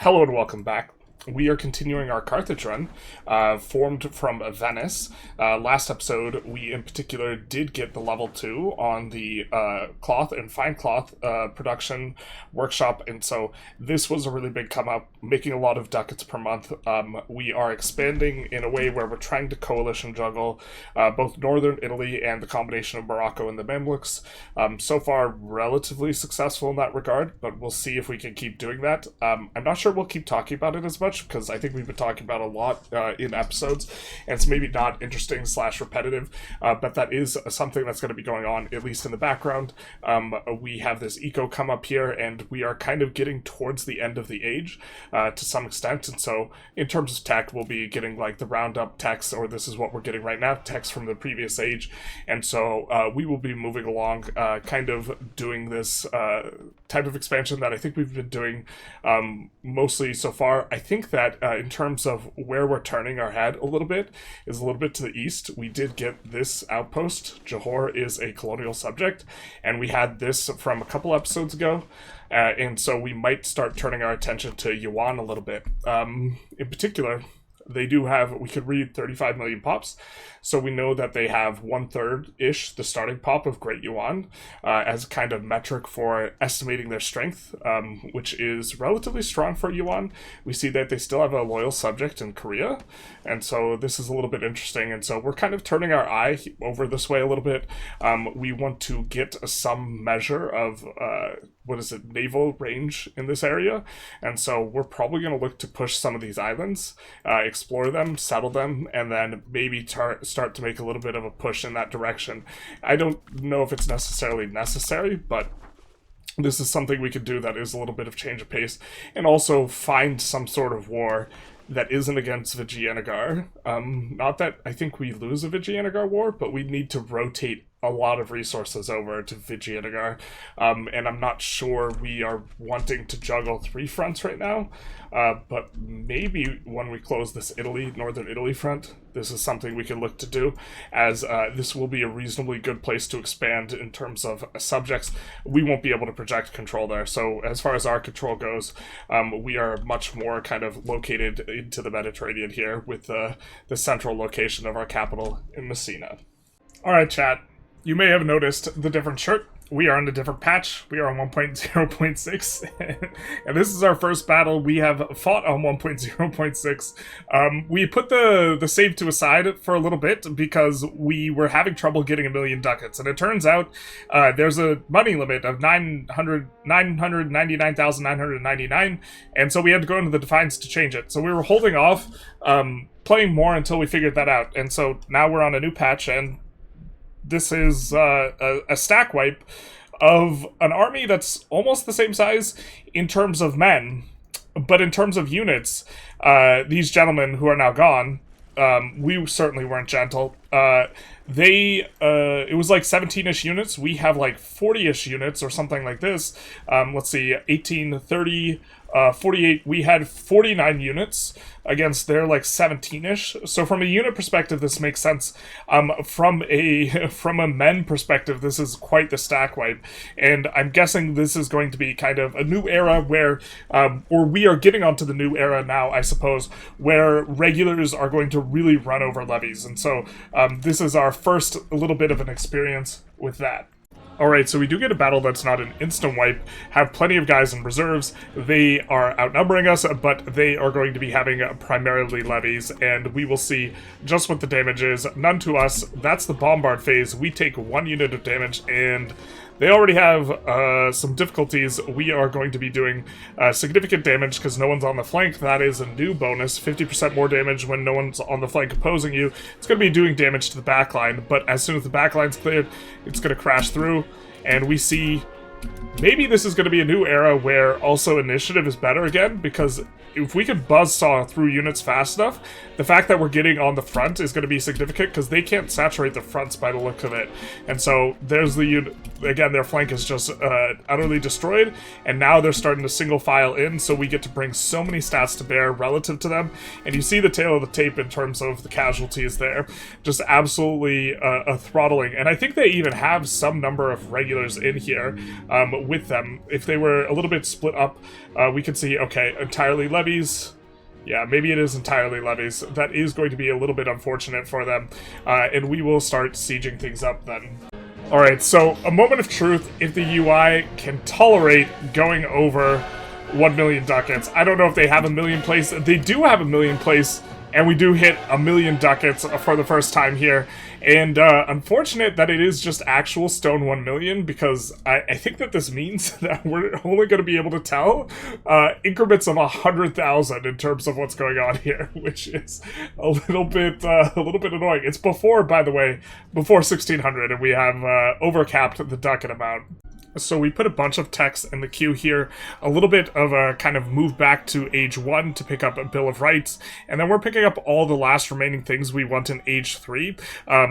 Hello and welcome back. We are continuing our Carthage run, formed from Venice. Last episode, we in particular did get the level 2 on the cloth and fine cloth production workshop, and so this was a really big come up, making a lot of ducats per month. We are expanding in a way where we're trying to coalition juggle both northern Italy and the combination of Morocco and the Mamluks. So far, relatively successful in that regard, but we'll see if we can keep doing that. I'm not sure we'll keep talking about it as much, because I think we've been talking about a lot in episodes, and it's maybe not interesting / repetitive, but that is something that's going to be going on, at least in the background. We have this eco come up here, and we are kind of getting towards the end of the age to some extent, and so in terms of tech, we'll be getting like the roundup techs, or this is what we're getting right now, techs from the previous age, and so we will be moving along, kind of doing this type of expansion that I think we've been doing mostly so far. I think that in terms of where we're turning our head a little bit is a little bit to the east. We did get this outpost. Johor is a colonial subject, and we had this from a couple episodes ago, and so we might start turning our attention to Yuan a little bit. In particular, they do have, we could read 35 million pops, so we know that they have 1/3-ish the starting pop of Great Yuan as a kind of metric for estimating their strength, which is relatively strong for Yuan. We see that they still have a loyal subject in Korea, and so this is a little bit interesting, and so we're kind of turning our eye over this way a little bit. We want to get some measure of naval range in this area, and so we're probably going to look to push some of these islands, explore them, settle them, and then maybe start to make a little bit of a push in that direction. I don't know if it's necessarily necessary, but this is something we could do that is a little bit of change of pace, and also find some sort of war that isn't against Vijayanagara. Not that I think we lose a Vijayanagara war, but we need to rotate a lot of resources over to Vijayanagara, and I'm not sure we are wanting to juggle 3 fronts right now, but maybe when we close this Northern Italy front, this is something we can look to do, as this will be a reasonably good place to expand in terms of subjects. We won't be able to project control there, so as far as our control goes, we are much more kind of located into the Mediterranean here, with the central location of our capital in Messina. Alright, chat. You may have noticed the different shirt. We are on a different patch. We are on 1.0.6, and this is our first battle. We have fought on 1.0.6. We put the save to aside for a little bit because we were having trouble getting 1 million ducats, and it turns out there's a money limit of 999,999, and so we had to go into the defines to change it. So we were holding off playing more until we figured that out, and so now we're on a new patch, and this is a stack wipe of an army that's almost the same size in terms of men, but in terms of units, these gentlemen who are now gone, we certainly weren't gentle. It was like 17-ish units. We have like 40-ish units or something like this. Let's see, 18, 30, 48. We had 49 units against their like 17-ish. So from a unit perspective, this makes sense. From a men perspective, this is quite the stack wipe, and I'm guessing this is going to be kind of a new era where, or we are getting onto the new era now, I suppose, where regulars are going to really run over levies, and so this is our first little bit of an experience with that. Alright, so we do get a battle that's not an instant wipe, have plenty of guys in reserves. They are outnumbering us, but they are going to be having primarily levies, and we will see just what the damage is. None to us. That's the bombard phase. We take 1 unit of damage, and they already have some difficulties. We are going to be doing significant damage because no one's on the flank. That is a new bonus, 50% more damage when no one's on the flank opposing you. It's going to be doing damage to the backline, but as soon as the backline's cleared, it's going to crash through, and we see maybe this is going to be a new era where also initiative is better again, because if we can buzzsaw through units fast enough, the fact that we're getting on the front is going to be significant because they can't saturate the fronts by the look of it. And so there's the unit. Again, their flank is just utterly destroyed, and now they're starting to single file in, so we get to bring so many stats to bear relative to them. And you see the tail of the tape in terms of the casualties there. Just absolutely a throttling. And I think they even have some number of regulars in here with them. If they were a little bit split up, we could see, okay, entirely levies. Yeah, maybe it is entirely levies. That is going to be a little bit unfortunate for them. And we will start sieging things up then. Alright, so a moment of truth, if the UI can tolerate going over 1 million ducats. I don't know if they have a million place. They do have a million place, and we do hit 1 million ducats for the first time here. And unfortunate that it is just actual stone 1 million, because I think that this means that we're only going to be able to tell increments of 100,000 in terms of what's going on here, which is a little bit annoying. It's before, by the way, before 1600, and we have overcapped the ducat amount. So we put a bunch of text in the queue here, a little bit of a kind of move back to Age 1 to pick up a Bill of Rights, and then we're picking up all the last remaining things we want in Age 3.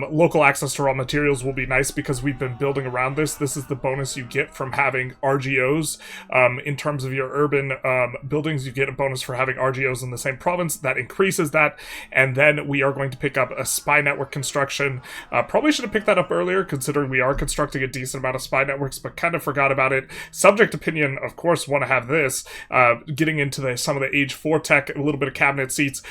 Local access to raw materials will be nice because we've been building around this. This is the bonus you get from having RGOs. In terms of your urban buildings, you get a bonus for having RGOs in the same province. That increases that, and then we are going to pick up a spy network construction. Probably should have picked that up earlier, considering we are constructing a decent amount of spy networks, but kind of forgot about it. Subject opinion, of course, want to have this. Getting into some of the Age 4 tech, a little bit of cabinet seats.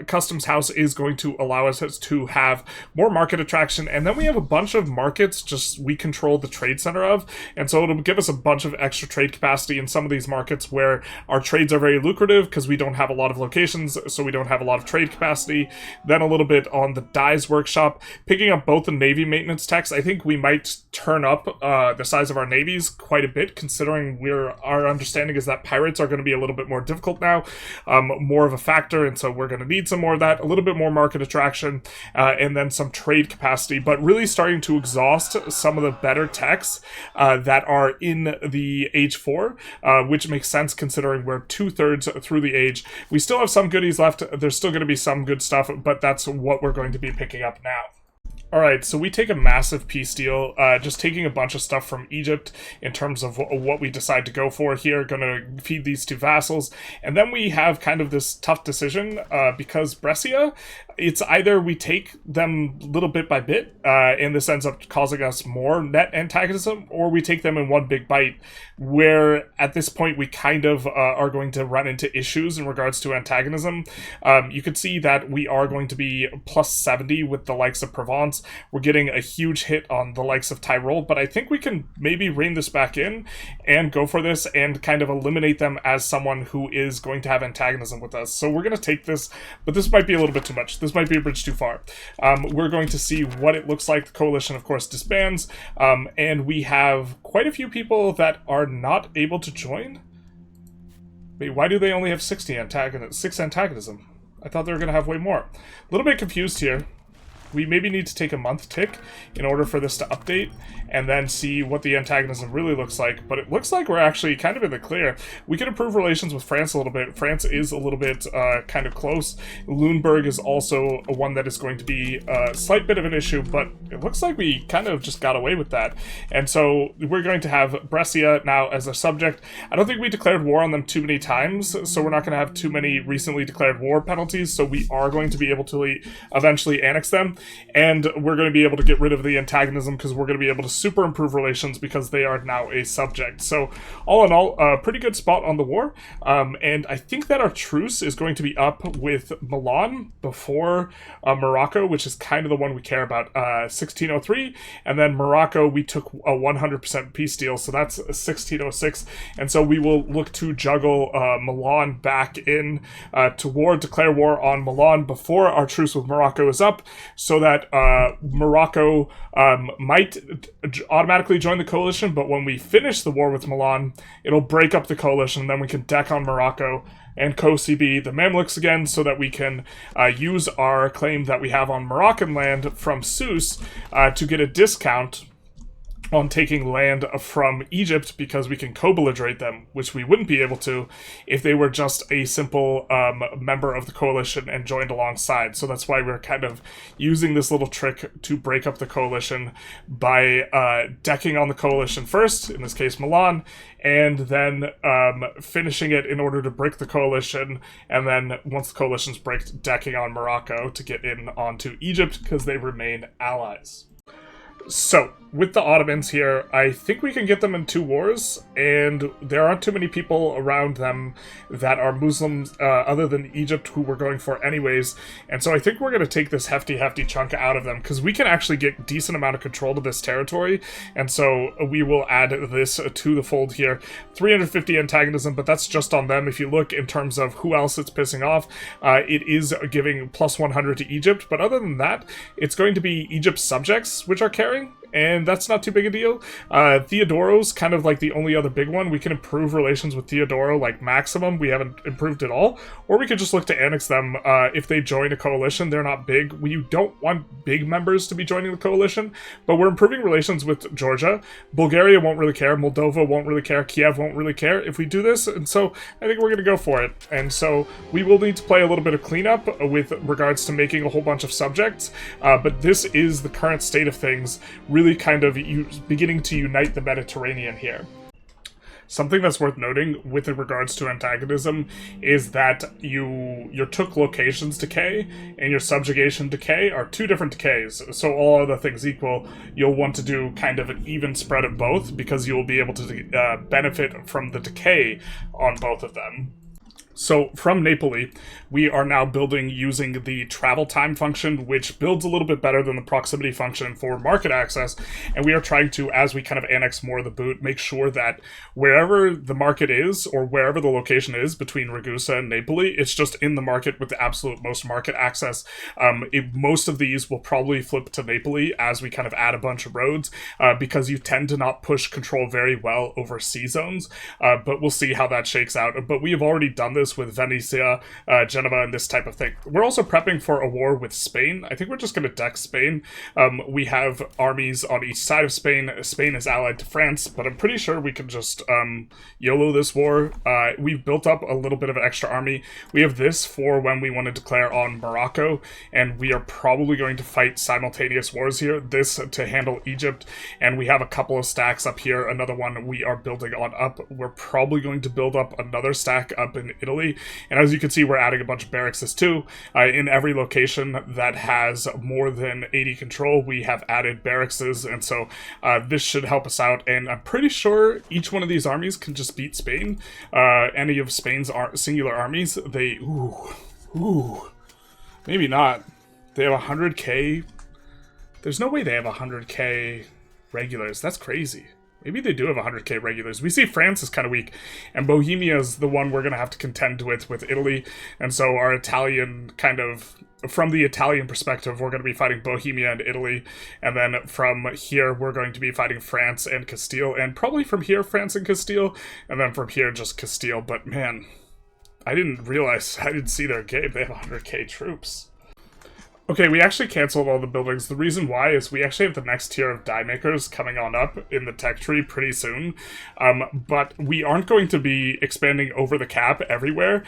Customs House is going to allow us to have more market attraction, and then we have a bunch of markets just we control the trade center of, and so it'll give us a bunch of extra trade capacity in some of these markets where our trades are very lucrative because we don't have a lot of locations, so we don't have a lot of trade capacity. Then a little bit on the Dyes Workshop, picking up both the Navy maintenance techs. I think we might turn up the size of our navies quite a bit, considering our understanding is that pirates are going to be a little bit more difficult now, more of a factor, and so we're going to need some more of that, a little bit more market attraction, and then some trade capacity, but really starting to exhaust some of the better techs that are in the Age 4, which makes sense considering we're 2/3 through the age. We still have some goodies left. There's still going to be some good stuff, but that's what we're going to be picking up now. Alright, so we take a massive peace deal, just taking a bunch of stuff from Egypt in terms of what we decide to go for here, gonna feed these two vassals, and then we have kind of this tough decision, because Brescia, it's either we take them little bit by bit, and this ends up causing us more net antagonism, or we take them in one big bite, where at this point we kind of are going to run into issues in regards to antagonism. You could see that we are going to be plus 70 with the likes of Provence. We're getting a huge hit on the likes of Tyrol, but I think we can maybe rein this back in and go for this and kind of eliminate them as someone who is going to have antagonism with us. So we're going to take this, but this might be a little bit too much. This might be a bridge too far. We're going to see what it looks like. The coalition, of course, disbands, and we have quite a few people that are not able to join. Wait, why do they only have 6 antagonism? I thought they were going to have way more. A little bit confused here. We maybe need to take a month tick in order for this to update and then see what the antagonism really looks like. But it looks like we're actually kind of in the clear. We can improve relations with France a little bit. France is a little bit kind of close. Lüneburg is also one that is going to be a slight bit of an issue, but it looks like we kind of just got away with that. And so we're going to have Brescia now as a subject. I don't think we declared war on them too many times, so we're not going to have too many recently declared war penalties, so we are going to be able to eventually annex them. And we're going to be able to get rid of the antagonism because we're going to be able to super improve relations because they are now a subject. So all in all, a pretty good spot on the war. And I think that our truce is going to be up with Milan before Morocco, which is kind of the one we care about, 1603. And then Morocco, we took a 100% peace deal, so that's 1606. And so we will look to juggle Milan back in to declare war on Milan before our truce with Morocco is up, so that Morocco might automatically join the coalition, but when we finish the war with Milan, it'll break up the coalition, then we can deck on Morocco and co-CB the Mamluks again, so that we can use our claim that we have on Moroccan land from Sousse to get a discount on taking land from Egypt because we can co-belligerate them, which we wouldn't be able to if they were just a simple member of the coalition and joined alongside. So that's why we're kind of using this little trick to break up the coalition by decking on the coalition first, in this case Milan, and then finishing it in order to break the coalition, and then once the coalition's break, decking on Morocco to get in onto Egypt because they remain allies. So, with the Ottomans here, I think we can get them in 2 wars, and there aren't too many people around them that are Muslims other than Egypt who we're going for anyways, and so I think we're going to take this hefty chunk out of them, because we can actually get decent amount of control to this territory, and so we will add this to the fold here. 350 antagonism, but that's just on them. If you look in terms of who else it's pissing off, it is giving plus 100 to Egypt, but other than that, it's going to be Egypt's subjects which are carrying, and that's not too big a deal. Theodoro's kind of like the only other big one. We can improve relations with Theodoro, like maximum. We haven't improved at all. Or we could just look to annex them if they join a coalition. They're not big. We don't want big members to be joining the coalition, but we're improving relations with Georgia. Bulgaria won't really care. Moldova won't really care. Kiev won't really care if we do this, and so I think we're going to go for it. And so we will need to play a little bit of cleanup with regards to making a whole bunch of subjects, but this is the current state of things, really kind of beginning to unite the Mediterranean here. Something that's worth noting with regards to antagonism is that your took locations decay and your subjugation decay are 2 different decays. So all other things equal, you'll want to do kind of an even spread of both because you'll be able to benefit from the decay on both of them. So from Napoli, we are now building using the travel time function, which builds a little bit better than the proximity function for market access. And we are trying to, as we kind of annex more of the boot, make sure that wherever the market is, or wherever the location is between Ragusa and Napoli, it's just in the market with the absolute most market access. Most of these will probably flip to Napoli as we kind of add a bunch of roads, because you tend to not push control very well over sea zones. But we'll see how that shakes out. But we have already done this with Venetia, Genova, and this type of thing. We're also prepping for a war with Spain. I think we're just going to deck Spain. We have armies on each side of Spain. Spain is allied to France, but I'm pretty sure we can just YOLO this war. We've built up a little bit of an extra army. We have this for when we want to declare on Morocco, and we are probably going to fight simultaneous wars here. This to handle Egypt, and we have a couple of stacks up here. Another one we are building on up. We're probably going to build up another stack up in Italy. And as you can see, we're adding a bunch of barracks too. In every location that has more than 80 control, we have added barracks, and so this should help us out. And I'm pretty sure each one of these armies can just beat Spain. Any of Spain's singular armies, they... Maybe not. They have 100k. There's no way they have 100k regulars. That's crazy. Maybe they do have 100k regulars. We see France is kind of weak, and Bohemia is the one we're going to have to contend with Italy, and so our Italian kind of... From the Italian perspective, we're going to be fighting Bohemia and Italy, and then from here, we're going to be fighting France and Castile, and probably from here, France and Castile, and then from here, just Castile. But man, I didn't see their game. They have 100k troops. Okay, we actually canceled all the buildings. The reason why is we actually have the next tier of die makers coming on up in the tech tree pretty soon. But we aren't going to be expanding over the cap everywhere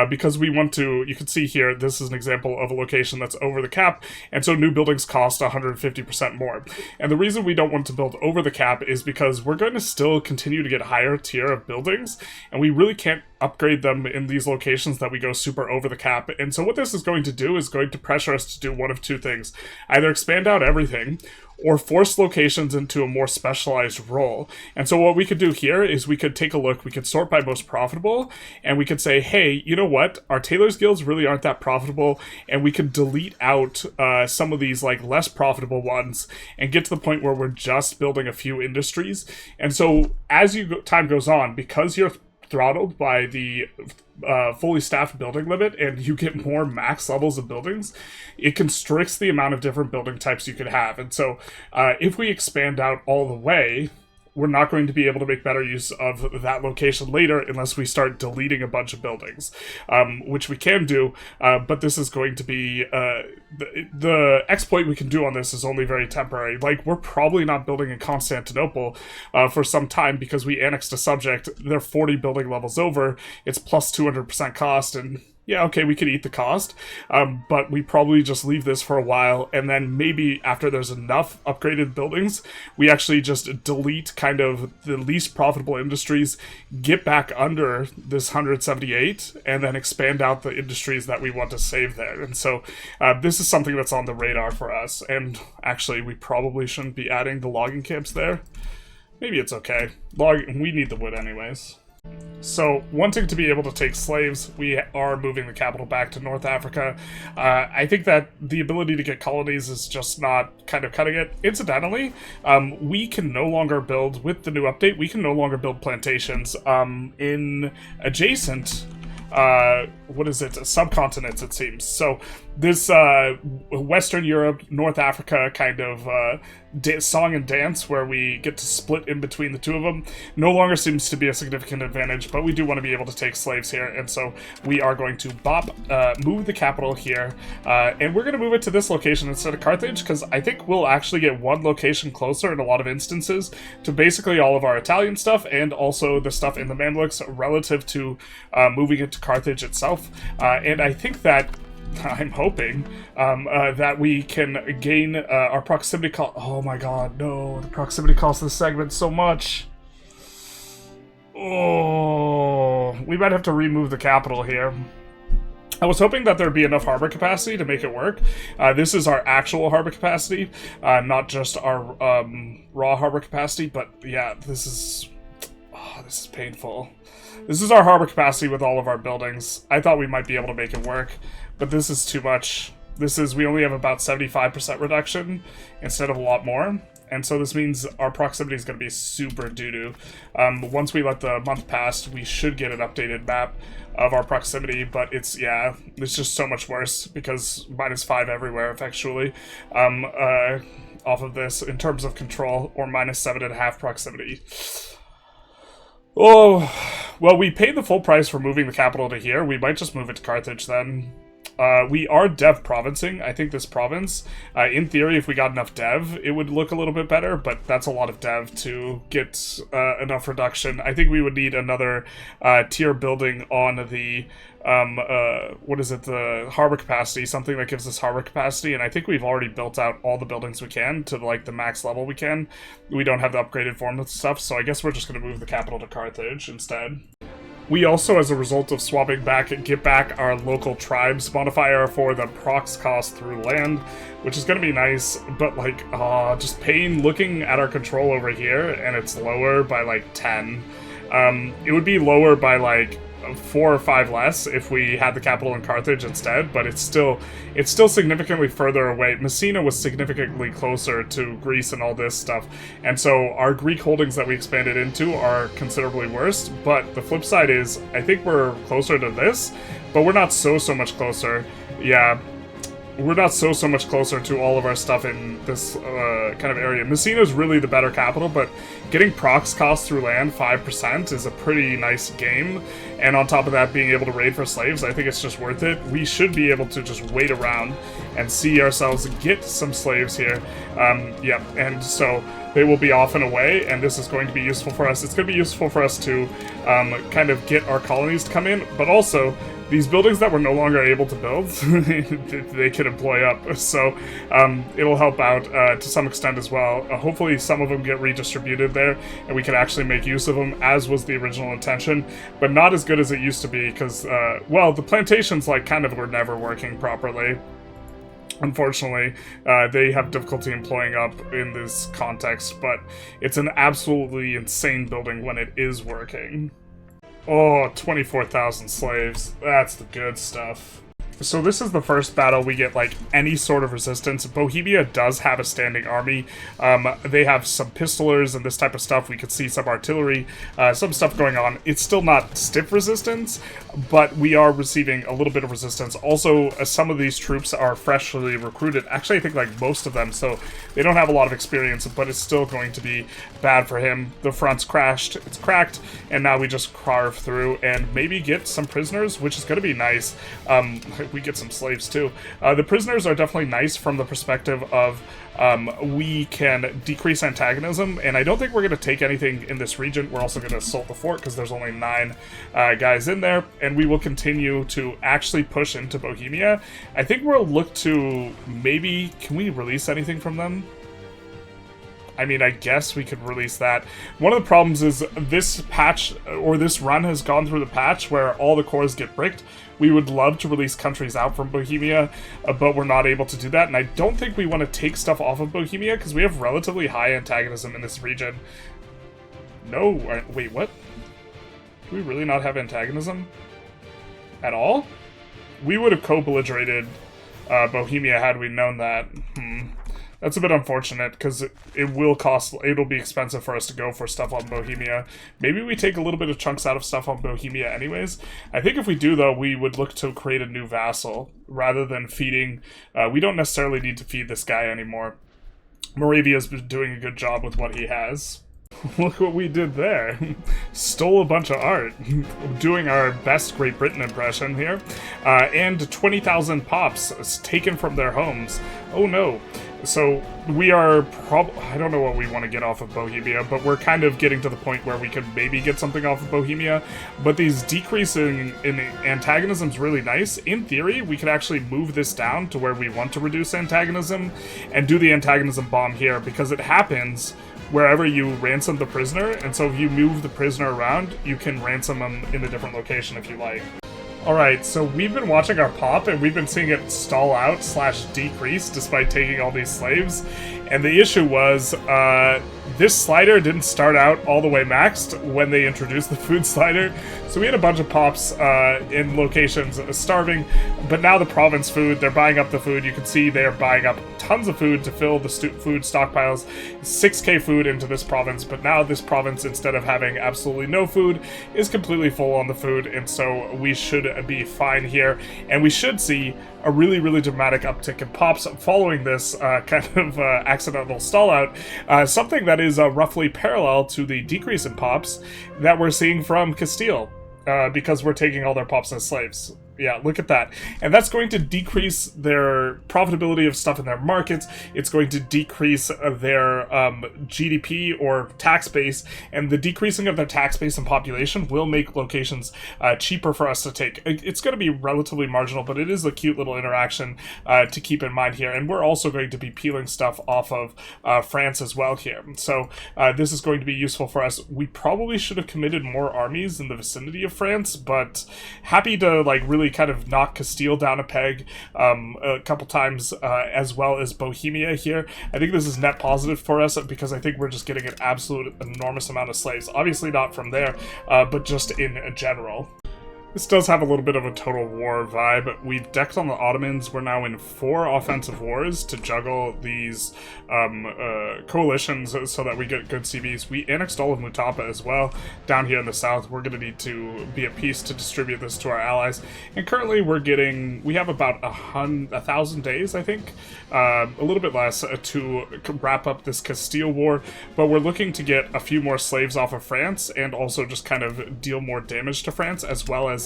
because we want to, you can see here, this is an example of a location that's over the cap, and so new buildings cost 150% more. And the reason we don't want to build over the cap is because we're going to still continue to get higher tier of buildings, and we really can't upgrade them in these locations that we go super over the cap. And so what this is going to do is going to pressure us to do one of 2 things. Either expand out everything, or force locations into a more specialized role. And so what we could do here is we could take a look, we could sort by most profitable, and we could say, hey, you know what? Our tailors guilds really aren't that profitable, and we could delete out some of these like less profitable ones and get to the point where we're just building a few industries. And so as time goes on, because you're throttled by the fully staffed building limit and you get more max levels of buildings, it constricts the amount of different building types you could have. And so if we expand out all the way, we're not going to be able to make better use of that location later unless we start deleting a bunch of buildings, which we can do, but this is going to be, the exploit we can do on this is only very temporary. Like, we're probably not building in Constantinople for some time because we annexed a subject. They're 40 building levels over. It's plus 200% cost, and yeah, okay, we could eat the cost, but we probably just leave this for a while, and then maybe after there's enough upgraded buildings, we actually just delete kind of the least profitable industries, get back under this 178, and then expand out the industries that we want to save there. And so this is something that's on the radar for us, and actually we probably shouldn't be adding the logging camps there. Maybe it's okay. We need the wood anyways. So, wanting to be able to take slaves, we are moving the capital back to North Africa. I think that the ability to get colonies is just not kind of cutting it. Incidentally, we can no longer build, with the new update, we can no longer build plantations in adjacent subcontinents, it seems. So this Western Europe, North Africa kind of song and dance where we get to split in between the two of them no longer seems to be a significant advantage, but we do want to be able to take slaves here, and so we are going to move the capital here, and we're going to move it to this location instead of Carthage, because I think we'll actually get one location closer in a lot of instances to basically all of our Italian stuff, and also the stuff in the Mamluks relative to moving it to Carthage itself, and I think that I'm hoping that we can gain our proximity cost. Oh my god, no, the proximity cost of this segment so much. Oh, we might have to remove the capital here. I was hoping that there'd be enough harbor capacity to make it work. This is our actual harbor capacity, not just our raw harbor capacity, but yeah, this is painful. This is our harbor capacity with all of our buildings. I thought we might be able to make it work, but this is too much. We only have about 75% reduction instead of a lot more. And so this means our proximity is going to be super doo-doo. Once we let the month pass, we should get an updated map of our proximity, but it's just so much worse because -5 everywhere, effectually, off of this in terms of control, or -7.5 proximity. Oh, well, we paid the full price for moving the capital to here. We might just move it to Carthage then. We are dev provincing, I think, this province. In theory, if we got enough dev, it would look a little bit better, but that's a lot of dev to get enough reduction. I think we would need another tier building on the, the harbor capacity, something that gives us harbor capacity, and I think we've already built out all the buildings we can to, like, the max level we can. We don't have the upgraded form of stuff, so I guess we're just going to move the capital to Carthage instead. We also, as a result of swapping back, get back our local tribes modifier for the prox cost through land, which is going to be nice, but, like, just pain looking at our control over here, and it's lower by, like, 10. It would be lower by, like, 4 or 5 less if we had the capital in Carthage instead, but it's still significantly further away. Messina was significantly closer to Greece and all this stuff, and so our Greek holdings that we expanded into are considerably worse, but the flip side is, I think we're closer to this, but we're not so much closer. Yeah, we're not so much closer to all of our stuff in this kind of area. Messina's really the better capital, but getting prox cost through land 5% is a pretty nice game, and on top of that, being able to raid for slaves, I think it's just worth it. We should be able to just wait around and see ourselves get some slaves here. Yeah, and so they will be off and away, and this is going to be useful for us. It's going to be useful for us to kind of get our colonies to come in, but also these buildings that we're no longer able to build, they can employ up. So it'll help out to some extent as well. Hopefully some of them get redistributed there, and we can actually make use of them, as was the original intention, but not as good as it used to be, because, well, the plantations, like, kind of were never working properly. Unfortunately, they have difficulty employing up in this context, but it's an absolutely insane building when it is working. Oh, 24,000 slaves. That's the good stuff. So this is the first battle we get, like, any sort of resistance. Bohemia does have a standing army. They have some pistolers and this type of stuff. We could see some artillery, some stuff going on. It's still not stiff resistance, but we are receiving a little bit of resistance. Also, some of these troops are freshly recruited. Actually, I think, like, most of them, so they don't have a lot of experience, but it's still going to be bad for him. The front's crashed, it's cracked, and now we just carve through and maybe get some prisoners, which is going to be nice. We get some slaves too. The prisoners are definitely nice from the perspective of we can decrease antagonism, and I don't think we're going to take anything in this region. We're also going to assault the fort because there's only 9 guys in there, and we will continue to actually push into Bohemia. I think we'll look to maybe, can we release anything from them? I mean, I guess we could release that. One of the problems is this patch, or this run has gone through the patch where all the cores get bricked. We would love to release countries out from Bohemia, but we're not able to do that, and I don't think we want to take stuff off of Bohemia because we have relatively high antagonism in this region. No, wait, what? Do we really not have antagonism? At all? We would have co-belligerated Bohemia had we known that. That's a bit unfortunate, because it will cost, it'll be expensive for us to go for stuff on Bohemia. Maybe we take a little bit of chunks out of stuff on Bohemia anyways. I think if we do, though, we would look to create a new vassal, rather than feeding. We don't necessarily need to feed this guy anymore. Moravia's been doing a good job with what he has. Look what we did there. Stole a bunch of art. Doing our best Great Britain impression here. And 20,000 pops taken from their homes. Oh no. So we are I don't know what we want to get off of Bohemia, but we're kind of getting to the point where we could maybe get something off of Bohemia. But these decreasing in antagonism is really nice. In theory, we could actually move this down to where we want to reduce antagonism and do the antagonism bomb here, because it happens wherever you ransom the prisoner, and so if you move the prisoner around, you can ransom them in a different location if you like. Alright, so we've been watching our pop, and we've been seeing it stall out / decrease despite taking all these slaves, and the issue was, this slider didn't start out all the way maxed when they introduced the food slider, so we had a bunch of pops in locations starving, but now the province food, they're buying up the food. You can see they're buying up tons of food to fill the food stockpiles, 6k food into this province, but now this province, instead of having absolutely no food, is completely full on the food, and so we should be fine here, and we should see a really, really dramatic uptick in pops following this kind of accidental stall out, something that is roughly parallel to the decrease in pops that we're seeing from Castile, because we're taking all their pops as slaves. Yeah, look at that. And that's going to decrease their profitability of stuff in their markets. It's going to decrease their GDP or tax base, and the decreasing of their tax base and population will make locations cheaper for us to take. It's going to be relatively marginal, but it is a cute little interaction to keep in mind here. And we're also going to be peeling stuff off of France as well here. So this is going to be useful for us. We probably should have committed more armies in the vicinity of France, but happy to like really kind of knock Castile down a peg a couple times, as well as Bohemia here. I think this is net positive for us because I think we're just getting an absolute enormous amount of slaves. Obviously not from there, but just in general. This does have a little bit of a total war vibe. We've decked on the Ottomans. We're now in 4 offensive wars to juggle these coalitions so that we get good CVs. We annexed all of Mutapa as well down here in the south. We're going to need to be at peace to distribute this to our allies. And currently we have about 1,000 days, I think, a little bit less, to wrap up this Castile war. But we're looking to get a few more slaves off of France and also just kind of deal more damage to France, as well as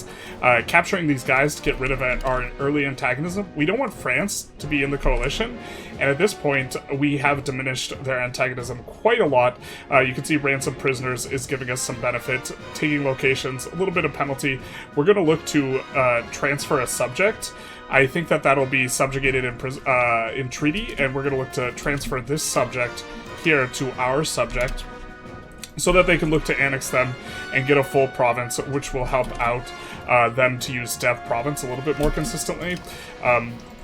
capturing these guys to get rid of our early antagonism. We don't want France to be in the coalition, and at this point we have diminished their antagonism quite a lot. You can see ransom prisoners is giving us some benefit, taking locations, a little bit of penalty. We're going to look to transfer a subject. I think that'll be subjugated in treaty, and we're going to look to transfer this subject here to our subject, so that they can look to annex them and get a full province, which will help out them to use Dev Province a little bit more consistently.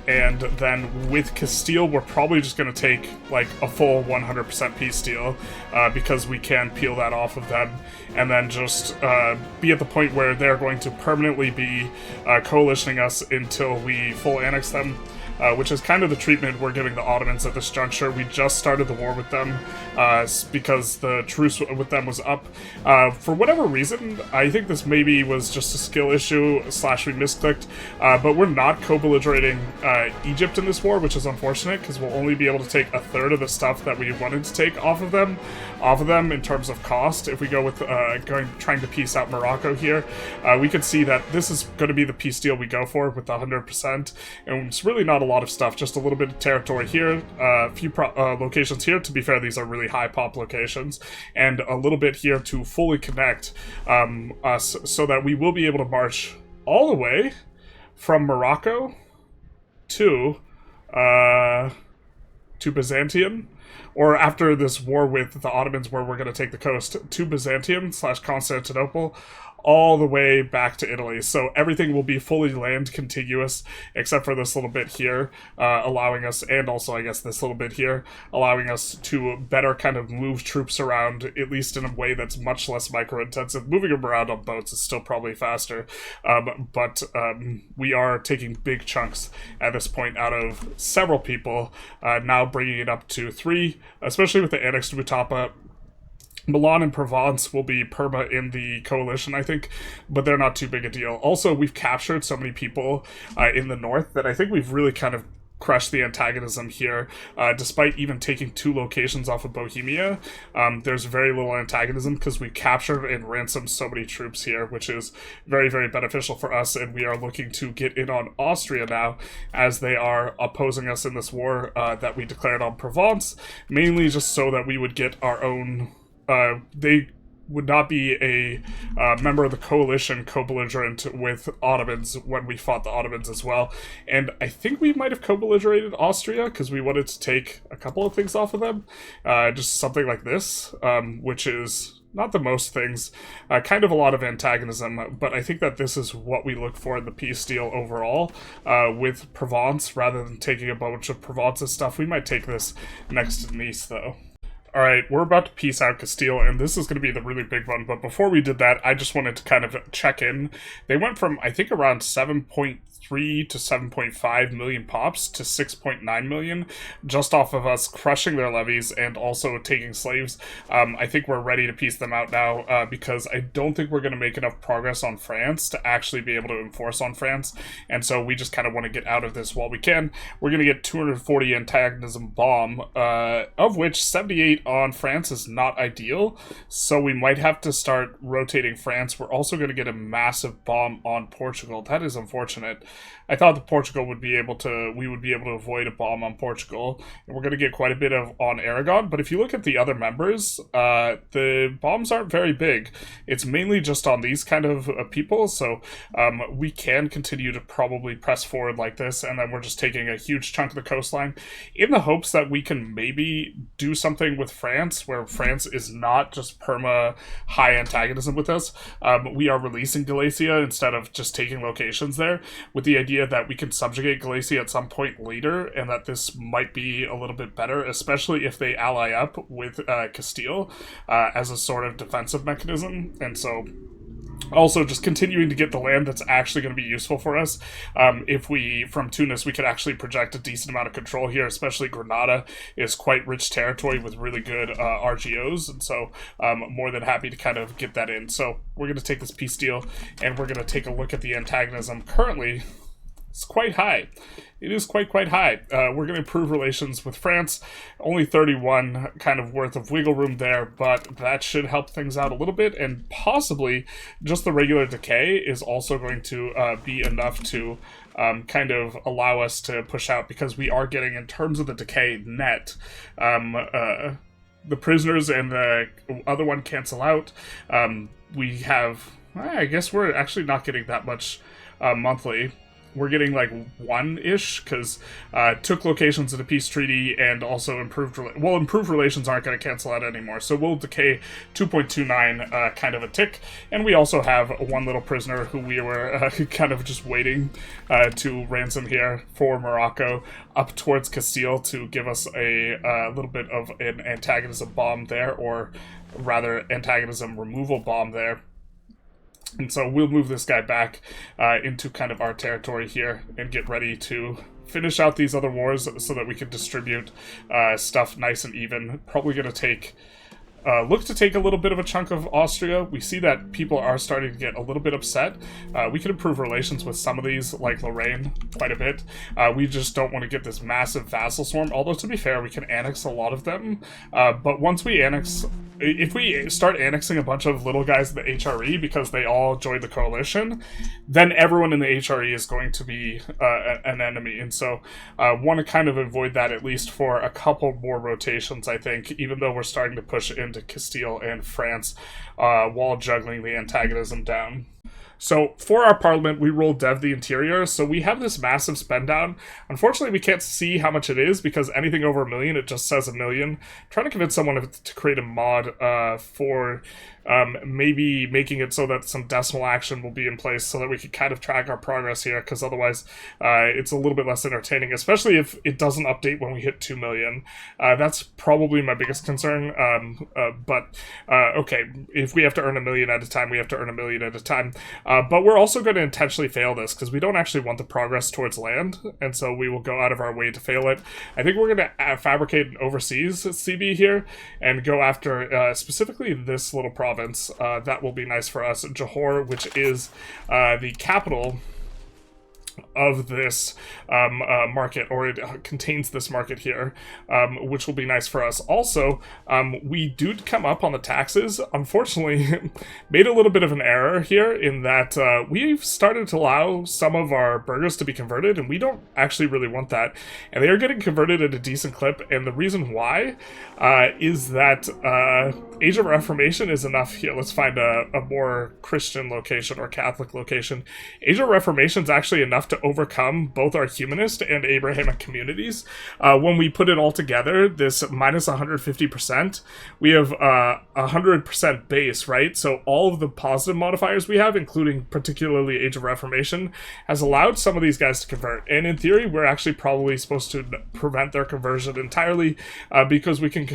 And then with Castile, we're probably just going to take like a full 100% peace deal because we can peel that off of them, and then just be at the point where they're going to permanently be coalitioning us until we full annex them. Which is kind of the treatment we're giving the Ottomans at this juncture. We just started the war with them because the truce with them was up. For whatever reason, I think this maybe was just a skill issue / we misclicked, but we're not co-belligerating Egypt in this war, which is unfortunate because we'll only be able to take a third of the stuff that we wanted to take off of them in terms of cost. If we go with trying to piece out Morocco here, we can see that this is going to be the peace deal we go for with the 100%, and it's really not a lot of stuff, just a little bit of territory here, a few locations here. To be fair, these are really high pop locations, and a little bit here to fully connect us so that we will be able to march all the way from Morocco to Byzantium, or after this war with the Ottomans where we're going to take the coast, to Byzantium / Constantinople, all the way back to Italy. So everything will be fully land contiguous, except for this little bit here, allowing us, and also I guess this little bit here, allowing us to better kind of move troops around, at least in a way that's much less micro-intensive. Moving them around on boats is still probably faster, but we are taking big chunks at this point out of several people, now bringing it up to 3, especially with the annex to Mutapa. Milan and Provence will be perma in the coalition, I think, but they're not too big a deal. Also, we've captured so many people in the north that I think we've really kind of crushed the antagonism here. Despite even taking 2 locations off of Bohemia, there's very little antagonism because we've captured and ransomed so many troops here, which is very, very beneficial for us, and we are looking to get in on Austria now, as they are opposing us in this war that we declared on Provence, mainly just so that we would get our own... they would not be a member of the coalition co-belligerent with Ottomans when we fought the Ottomans as well. And I think we might have co-belligerated Austria because we wanted to take a couple of things off of them. Just something like this, which is not the most things, kind of a lot of antagonism, but I think that this is what we look for in the peace deal overall, with Provence, rather than taking a bunch of Provence's stuff. We might take this next to Nice, though. Alright, we're about to piece out Castile, and this is going to be the really big one, but before we did that, I just wanted to kind of check in. They went from, I think, around 7.3 to 7.5 million pops to 6.9 million, just off of us crushing their levies and also taking slaves. I think we're ready to piece them out now, because I don't think we're going to make enough progress on France to actually be able to enforce on France, and so we just kind of want to get out of this while we can. We're going to get 240 antagonism bomb, of which 78 on France is not ideal, so we might have to start rotating France. We're also going to get a massive bomb on Portugal. That is unfortunate. I thought that Portugal would be able to, we would be able to avoid a bomb on Portugal, and we're going to get quite a bit of on Aragon, but if you look at the other members, the bombs aren't very big. It's mainly just on these kind of people, so we can continue to probably press forward like this, and then we're just taking a huge chunk of the coastline in the hopes that we can maybe do something with France, where France is not just perma high antagonism with us. We are releasing Galicia instead of just taking locations there, with the idea that we can subjugate Galicia at some point later, and that this might be a little bit better, especially if they ally up with Castile as a sort of defensive mechanism. And so also just continuing to get the land that's actually going to be useful for us. If we, from Tunis, we could actually project a decent amount of control here, especially Granada is quite rich territory with really good RGOs, and so more than happy to kind of get that in. So we're going to take this peace deal, and we're going to take a look at the antagonism. Currently, it's quite high. It is quite high. We're going to improve relations with France. Only 31 kind of worth of wiggle room there, but that should help things out a little bit, and possibly just the regular decay is also going to be enough to kind of allow us to push out, because we are getting, in terms of the decay net, the prisoners and the other one cancel out. We have, I guess we're actually not getting that much monthly. we're getting like 1-ish, because took locations in the peace treaty and also improved relations aren't going to cancel out anymore, so we'll decay 2.29, kind of a tick. And we also have one little prisoner who we were kind of just waiting to ransom here for Morocco up towards Castile to give us a little bit of an antagonism bomb there, or rather antagonism removal bomb there. And so we'll move this guy back into kind of our territory here and get ready to finish out these other wars so that we can distribute stuff nice and even. Probably going to take... look to take a little bit of a chunk of Austria. We see that people are starting to get a little bit upset. We can improve relations with some of these, like Lorraine, quite a bit. We just don't want to get this massive vassal swarm, although to be fair, we can annex a lot of them. But once we annex... If we start annexing a bunch of little guys in the HRE because they all joined the coalition, then everyone in the HRE is going to be an enemy. And so want to kind of avoid that at least for a couple more rotations, I think, even though we're starting to push into Castile and France while juggling the antagonism down. So for our parliament, we rolled Dev the Interior, so we have this massive spend down. Unfortunately, we can't see how much it is, because anything over 1 million, it just says 1 million. I'm trying to convince someone to create a mod for maybe making it so that some decimal action will be in place so that we can kind of track our progress here, because otherwise it's a little bit less entertaining, especially if it doesn't update when we hit 2 million. That's probably my biggest concern, but okay, if we have to earn 1 million at a time, we have to earn 1 million at a time. But we're also going to intentionally fail this, because we don't actually want the progress towards land, and so we will go out of our way to fail it. I think we're going to fabricate an overseas CB here, and go after specifically this little province. That will be nice for us. Johor, which is the capital of this market, or it contains this market here, which will be nice for us. Also, we do come up on the taxes. Unfortunately, made a little bit of an error here in that we've started to allow some of our burghers to be converted, and we don't actually really want that. And they are getting converted at a decent clip, and the reason why is that Age of Reformation is enough here. Let's find a more Christian location or Catholic location. Age of Reformation is actually enough to overcome both our humanist and Abrahamic communities. When we put it all together, this minus 150%, we have 100% base, right? So all of the positive modifiers we have, including particularly Age of Reformation, has allowed some of these guys to convert. And in theory, we're actually probably supposed to prevent their conversion entirely because we can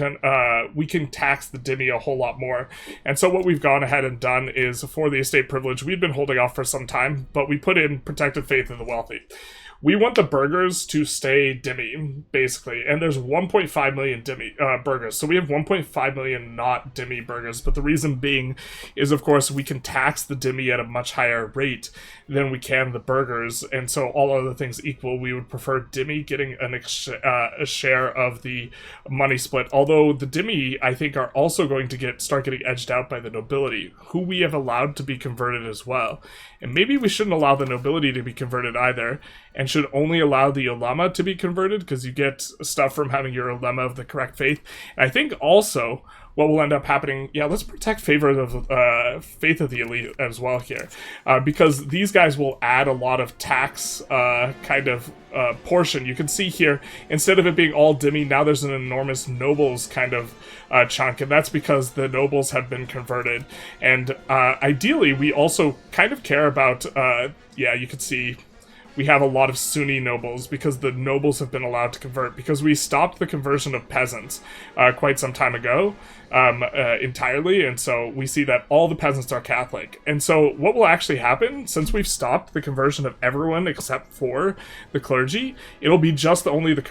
tax the dhimmi a whole lot more. And so what we've gone ahead and done is, for the estate privilege, we've been holding off for some time, but we put in protected faith of the wealthy. We want the burghers to stay dhimmi, basically, and there's 1.5 million dhimmi burghers, so we have 1.5 million not dhimmi burghers, but the reason being is, of course, we can tax the dhimmi at a much higher rate than we can the burghers, and so all other things equal, we would prefer dhimmi getting a share of the money split, although the dhimmi, I think, are also going to start getting edged out by the nobility, who we have allowed to be converted as well. And maybe we shouldn't allow the nobility to be converted either, and should only allow the ulema to be converted, because you get stuff from having your ulema of the correct faith. And I think also what will end up happening, yeah, let's protect favor of faith of the elite as well here, because these guys will add a lot of tax kind of portion. You can see here, instead of it being all dhimmi, now there's an enormous nobles kind of chunk, and that's because the nobles have been converted. And ideally, we also kind of care about, yeah, you can see we have a lot of Sunni nobles because the nobles have been allowed to convert, because we stopped the conversion of peasants quite some time ago entirely, and so we see that all the peasants are Catholic. And so what will actually happen, since we've stopped the conversion of everyone except for the clergy, it'll be just only the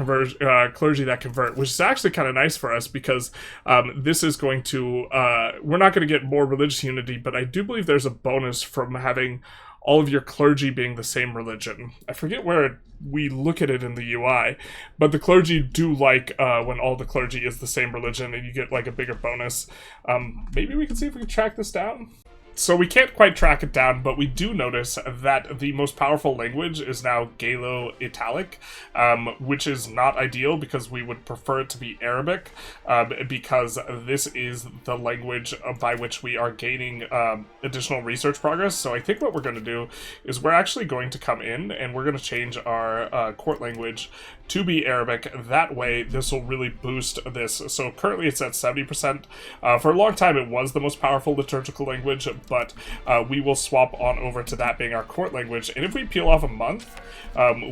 clergy that convert, which is actually kind of nice for us, because this is going to, we're not going to get more religious unity, but I do believe there's a bonus from having all of your clergy being the same religion. I forget where we look at it in the UI, but the clergy do like when all the clergy is the same religion, and you get like a bigger bonus. Maybe we can see if we can track this down. So we can't quite track it down, but we do notice that the most powerful language is now Galo-Italic, which is not ideal because we would prefer it to be Arabic, because this is the language by which we are gaining additional research progress. So I think what we're going to do is we're actually going to come in and we're going to change our court language to be Arabic. That way, this will really boost this. So currently it's at 70%. For a long time, it was the most powerful liturgical language, but we will swap on over to that being our court language. And if we peel off a month,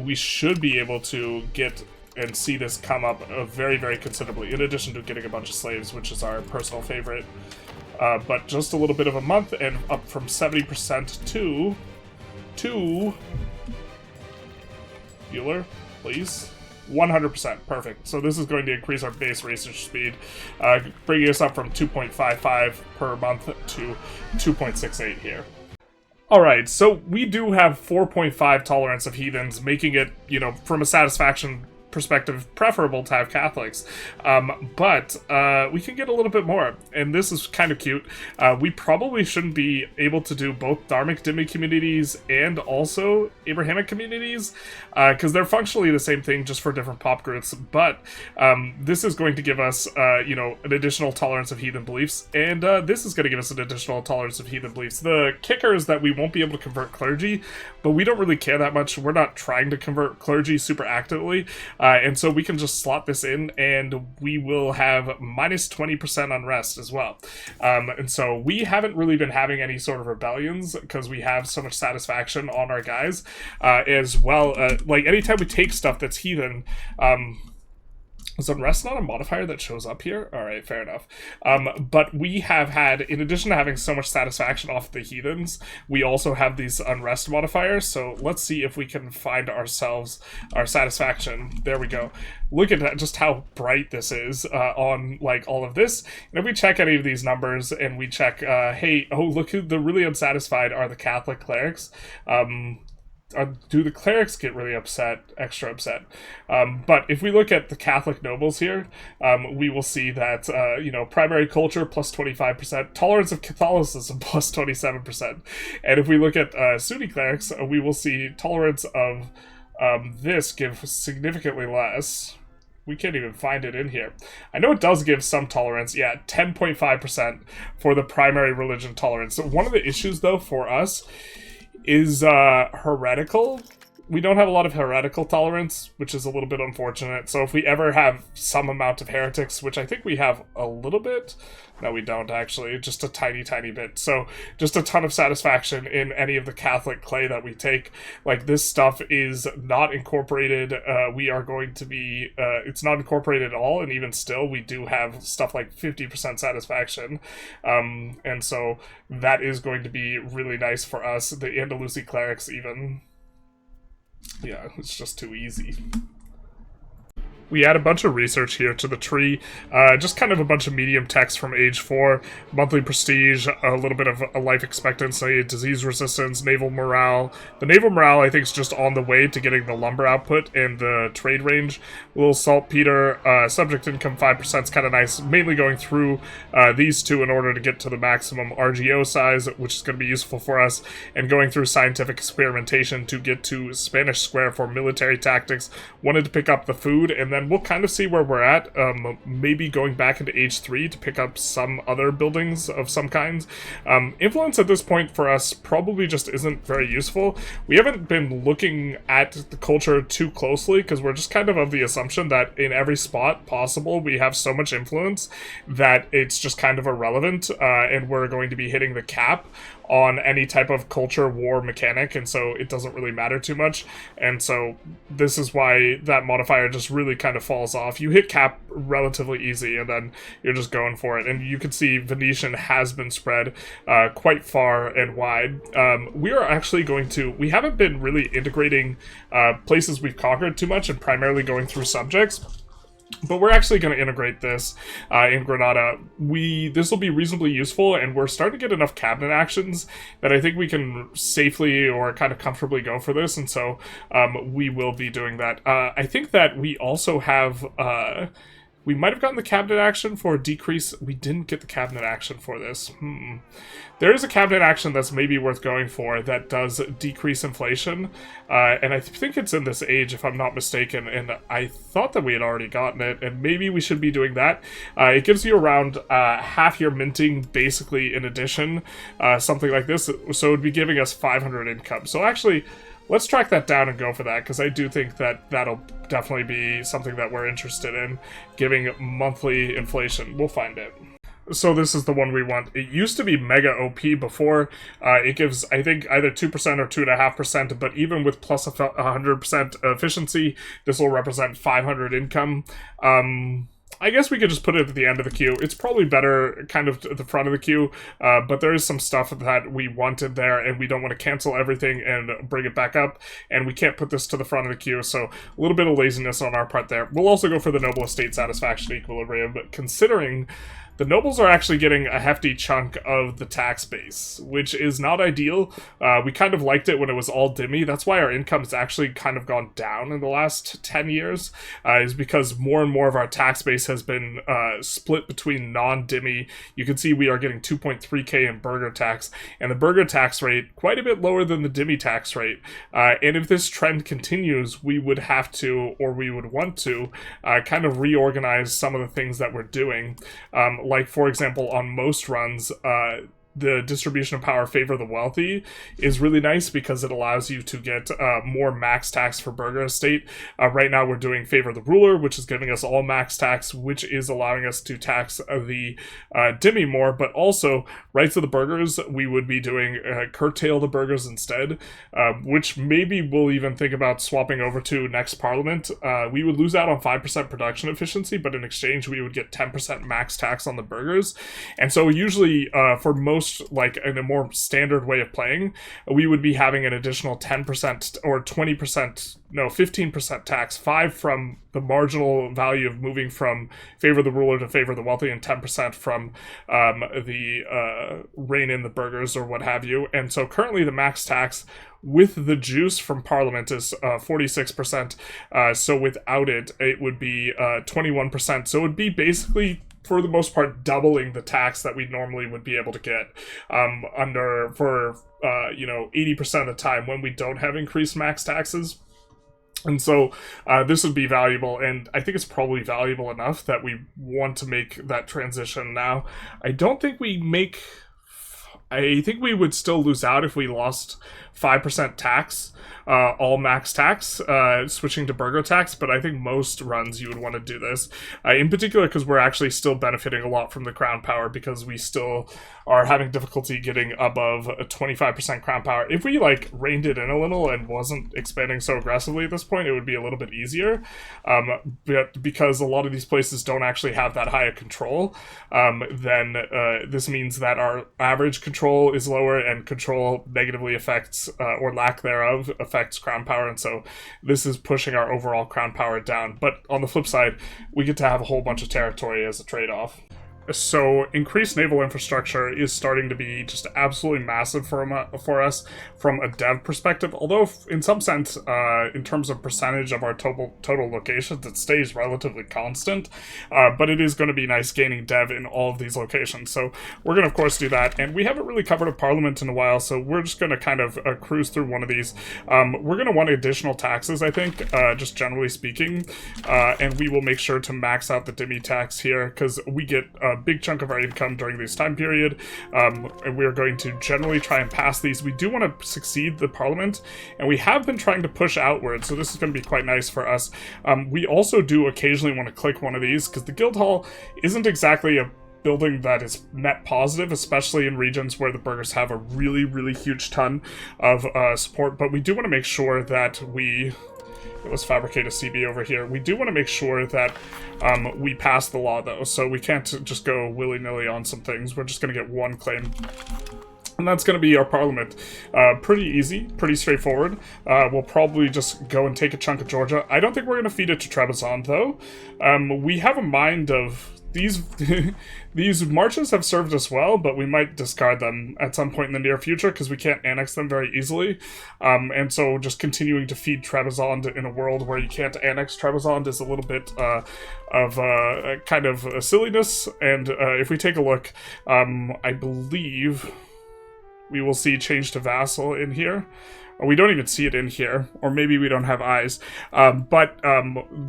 we should be able to get and see this come up very, very considerably, in addition to getting a bunch of slaves, which is our personal favorite. But just a little bit of a month, and up from 70% to Bueller, please. 100%, perfect. So this is going to increase our base research speed, bringing us up from 2.55 per month to 2.68 here. Alright, so we do have 4.5 tolerance of heathens, making it, you know, from a satisfaction perspective, preferable to have Catholics, but we can get a little bit more, and this is kind of cute. We probably shouldn't be able to do both Dharmic Dhimmi communities and also Abrahamic communities, because they're functionally the same thing, just for different pop groups, but this is going to give us, you know, an additional tolerance of heathen beliefs, and this is going to give us an additional tolerance of heathen beliefs. The kicker is that we won't be able to convert clergy, but we don't really care that much. We're not trying to convert clergy super actively. And so we can just slot this in, and we will have minus 20% unrest as well. And so we haven't really been having any sort of rebellions because we have so much satisfaction on our guys, as well. Like, anytime we take stuff that's heathen, is unrest not a modifier that shows up here? Alright, fair enough. But we have had, in addition to having so much satisfaction off the heathens, we also have these unrest modifiers, so let's see if we can find ourselves our satisfaction. There we go. Look at that, just how bright this is on, like, all of this. And if we check any of these numbers, and we check, hey, oh, look who the really unsatisfied are the Catholic clerics. Do the clerics get really extra upset? But if we look at the Catholic nobles here, we will see that, you know, primary culture plus 25%, tolerance of Catholicism plus 27%. And if we look at Sunni clerics, we will see tolerance of this give significantly less. We can't even find it in here. I know it does give some tolerance. Yeah, 10.5% for the primary religion tolerance. So one of the issues, though, for us is heretical. We don't have a lot of heretical tolerance, which is a little bit unfortunate. So if we ever have some amount of heretics, which I think we have a little bit. No, we don't, actually. Just a tiny, tiny bit. So just a ton of satisfaction in any of the Catholic clay that we take. Like, this stuff is not incorporated. We are going to be... it's not incorporated at all, and even still, we do have stuff like 50% satisfaction. And so that is going to be really nice for us. The Andalusi clerics, even... yeah, it's just too easy. We add a bunch of research here to the tree, just kind of a bunch of medium text from age 4, monthly prestige, a little bit of a life expectancy, disease resistance, naval morale. The naval morale, I think, is just on the way to getting the lumber output and the trade range. A little saltpeter, subject income 5% is kind of nice, mainly going through these two in order to get to the maximum RGO size, which is going to be useful for us, and going through scientific experimentation to get to Spanish square for military tactics. Wanted to pick up the food, and then we'll kind of see where we're at, maybe going back into age 3 to pick up some other buildings of some kinds. Influence at this point for us probably just isn't very useful. We haven't been looking at the culture too closely because we're just kind of the assumption that in every spot possible we have so much influence that it's just kind of irrelevant, and we're going to be hitting the cap on any type of culture war mechanic, and so it doesn't really matter too much. And so this is why that modifier just really kind of falls off. You hit cap relatively easy, and then you're just going for it. And you can see Venetian has been spread quite far and wide. We are actually going to... we haven't been really integrating places we've conquered too much and primarily going through subjects. But we're actually going to integrate this in Granada. This will be reasonably useful, and we're starting to get enough cabinet actions that I think we can safely or kind of comfortably go for this, and so we will be doing that. I think that we also have We might have gotten the cabinet action for decrease. We didn't get the cabinet action for this. There is a cabinet action that's maybe worth going for that does decrease inflation. And I think it's in this age, if I'm not mistaken. And I thought that we had already gotten it. And maybe we should be doing that. It gives you around half your minting, basically, in addition. Something like this. So it would be giving us 500 income. So actually, let's track that down and go for that, because I do think that that'll definitely be something that we're interested in, giving monthly inflation. We'll find it. So this is the one we want. It used to be mega OP before. It gives, I think, either 2% or 2.5%, but even with plus 100% efficiency, this will represent 500 income. I guess we could just put it at the end of the queue. It's probably better kind of at the front of the queue, but there is some stuff that we wanted there, and we don't want to cancel everything and bring it back up, and we can't put this to the front of the queue, so a little bit of laziness on our part there. We'll also go for the Noble Estate Satisfaction Equilibrium, but considering the nobles are actually getting a hefty chunk of the tax base, which is not ideal. We kind of liked it when it was all dimmy. That's why our income's actually kind of gone down in the last 10 years, is because more and more of our tax base has been split between non-dimmy. You can see we are getting 2.3k in burger tax, and the burger tax rate quite a bit lower than the dimmy tax rate. And if this trend continues, we would have to, or we would want to, kind of reorganize some of the things that we're doing. Like, for example, on most runs, the distribution of power favor the wealthy is really nice because it allows you to get more max tax for burger estate. Right now we're doing favor the ruler, which is giving us all max tax, which is allowing us to tax the dimmy more, but also rights of the burgers, we would be doing curtail the burgers instead, which maybe we'll even think about swapping over to next parliament. We would lose out on 5% production efficiency, but in exchange we would get 10% max tax on the burgers. And so usually for most, like in a more standard way of playing, we would be having an additional 10% or 20%, no, 15% tax, 5 from the marginal value of moving from favor the ruler to favor the wealthy, and 10% from the rein in the burgers or what have you. And so currently the max tax with the juice from Parliament is 46%. So without it, it would be 21%. So it would be basically, for the most part, doubling the tax that we normally would be able to get for 80% of the time when we don't have increased max taxes. And so this would be valuable, and I think it's probably valuable enough that we want to make that transition now. I think we would still lose out if we lost 5% tax, all max tax, switching to burger tax, but I think most runs you would want to do this, in particular because we're actually still benefiting a lot from the crown power, because we still are having difficulty getting above a 25% crown power. If we like reined it in a little and wasn't expanding so aggressively at this point, it would be a little bit easier, but because a lot of these places don't actually have that high a control, then this means that our average control is lower, and control negatively affects, or lack thereof affects crown power, and so this is pushing our overall crown power down. But on the flip side, we get to have a whole bunch of territory as a trade-off. So increased naval infrastructure is starting to be just absolutely massive for us from a dev perspective, although in some sense, in terms of percentage of our total locations, it stays relatively constant, but it is going to be nice gaining dev in all of these locations. So we're going to, of course, do that, and we haven't really covered a parliament in a while, so we're just going to kind of cruise through one of these. We're going to want additional taxes, I think, just generally speaking, and we will make sure to max out the dimmy tax here, because we get a big chunk of our income during this time period, and we're going to generally try and pass these. We do want to succeed the parliament, and we have been trying to push outward, so this is going to be quite nice for us. We also do occasionally want to click one of these, because the guild hall isn't exactly a building that is net positive, especially in regions where the burghers have a really, really huge ton of support, but we do want to make sure that let's fabricate a CB over here. We do want to make sure that we pass the law, though, so we can't just go willy-nilly on some things. We're just going to get one claim, and that's going to be our parliament. Pretty easy, pretty straightforward. We'll probably just go and take a chunk of Georgia. I don't think we're going to feed it to Trebizond, though. We have a mind of these these marches have served us well, but we might discard them at some point in the near future because we can't annex them very easily. And so just continuing to feed Trebizond in a world where you can't annex Trebizond is a little bit of kind of a silliness. And if we take a look, I believe we will see change to vassal in here. We don't even see it in here, or maybe we don't have eyes. But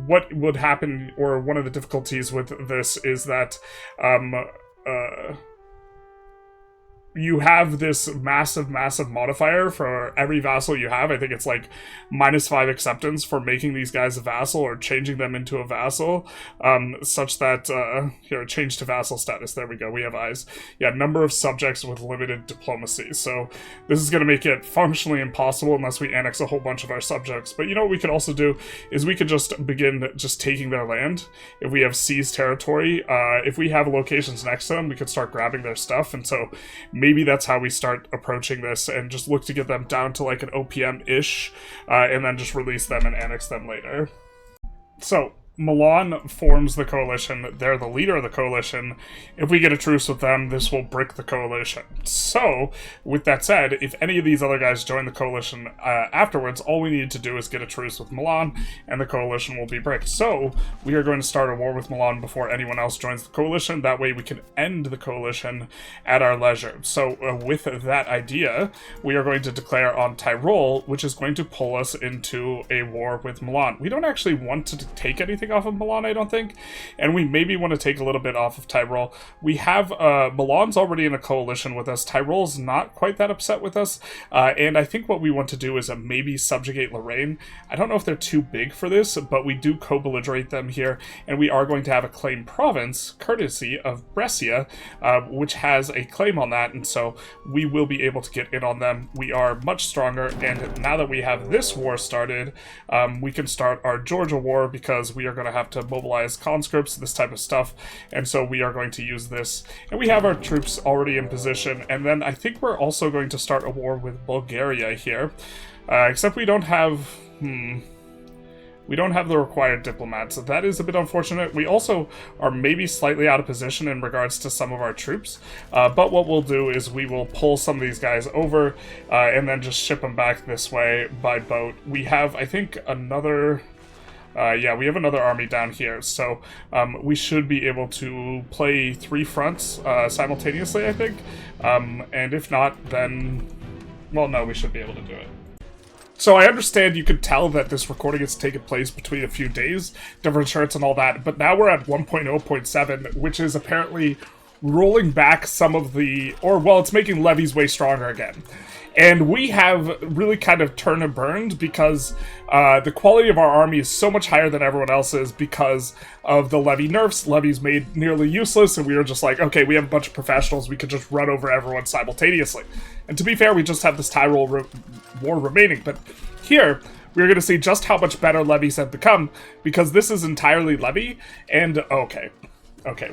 what would happen, or one of the difficulties with this, is that you have this massive modifier for every vassal you have. I think it's like -5 acceptance for making these guys a vassal or changing them into a vassal, such that, here, change to vassal status. There we go, we have eyes. Yeah, number of subjects with limited diplomacy. So this is going to make it functionally impossible unless we annex a whole bunch of our subjects. But you know what we could also do is we could just begin just taking their land. If we have seized territory, if we have locations next to them, we could start grabbing their stuff. And so maybe that's how we start approaching this and just look to get them down to like an OPM-ish, and then just release them and annex them later. So Milan forms the coalition. They're the leader of the coalition. If we get a truce with them, this will brick the coalition. So, with that said, if any of these other guys join the coalition afterwards, all we need to do is get a truce with Milan, and the coalition will be bricked. So, we are going to start a war with Milan before anyone else joins the coalition. That way we can end the coalition at our leisure. So, with that idea, we are going to declare on Tyrol, which is going to pull us into a war with Milan. We don't actually want to take anything off of Milan, I don't think, and we maybe want to take a little bit off of Tyrol. We have Milan's already in a coalition with us. Tyrol's not quite that upset with us, and I think what we want to do is maybe subjugate Lorraine. I don't know if they're too big for this, but we do co-belligerate them here, and we are going to have a claim province, courtesy of Brescia, which has a claim on that, and so we will be able to get in on them. We are much stronger, and now that we have this war started, we can start our Georgia war, because we are going to have to mobilize conscripts, this type of stuff, and so we are going to use this. And we have our troops already in position, and then I think we're also going to start a war with Bulgaria here, except we don't have... we don't have the required diplomats, so that is a bit unfortunate. We also are maybe slightly out of position in regards to some of our troops, but what we'll do is we will pull some of these guys over, and then just ship them back this way by boat. We have, I think, another... yeah, we have another army down here, so we should be able to play 3 fronts simultaneously, I think. And if not, then... well, no, we should be able to do it. So I understand you could tell that this recording has taken place between a few days, different shirts and all that, but now we're at 1.0.7, which is apparently rolling back some of the... or, well, it's making levies way stronger again. And we have really kind of turned and burned because the quality of our army is so much higher than everyone else's because of the levy nerfs. Levies made nearly useless, and we were just like, okay, we have a bunch of professionals, we could just run over everyone simultaneously. And to be fair, we just have this Tyrol war remaining, but here, we're going to see just how much better levies have become, because this is entirely levy, and okay,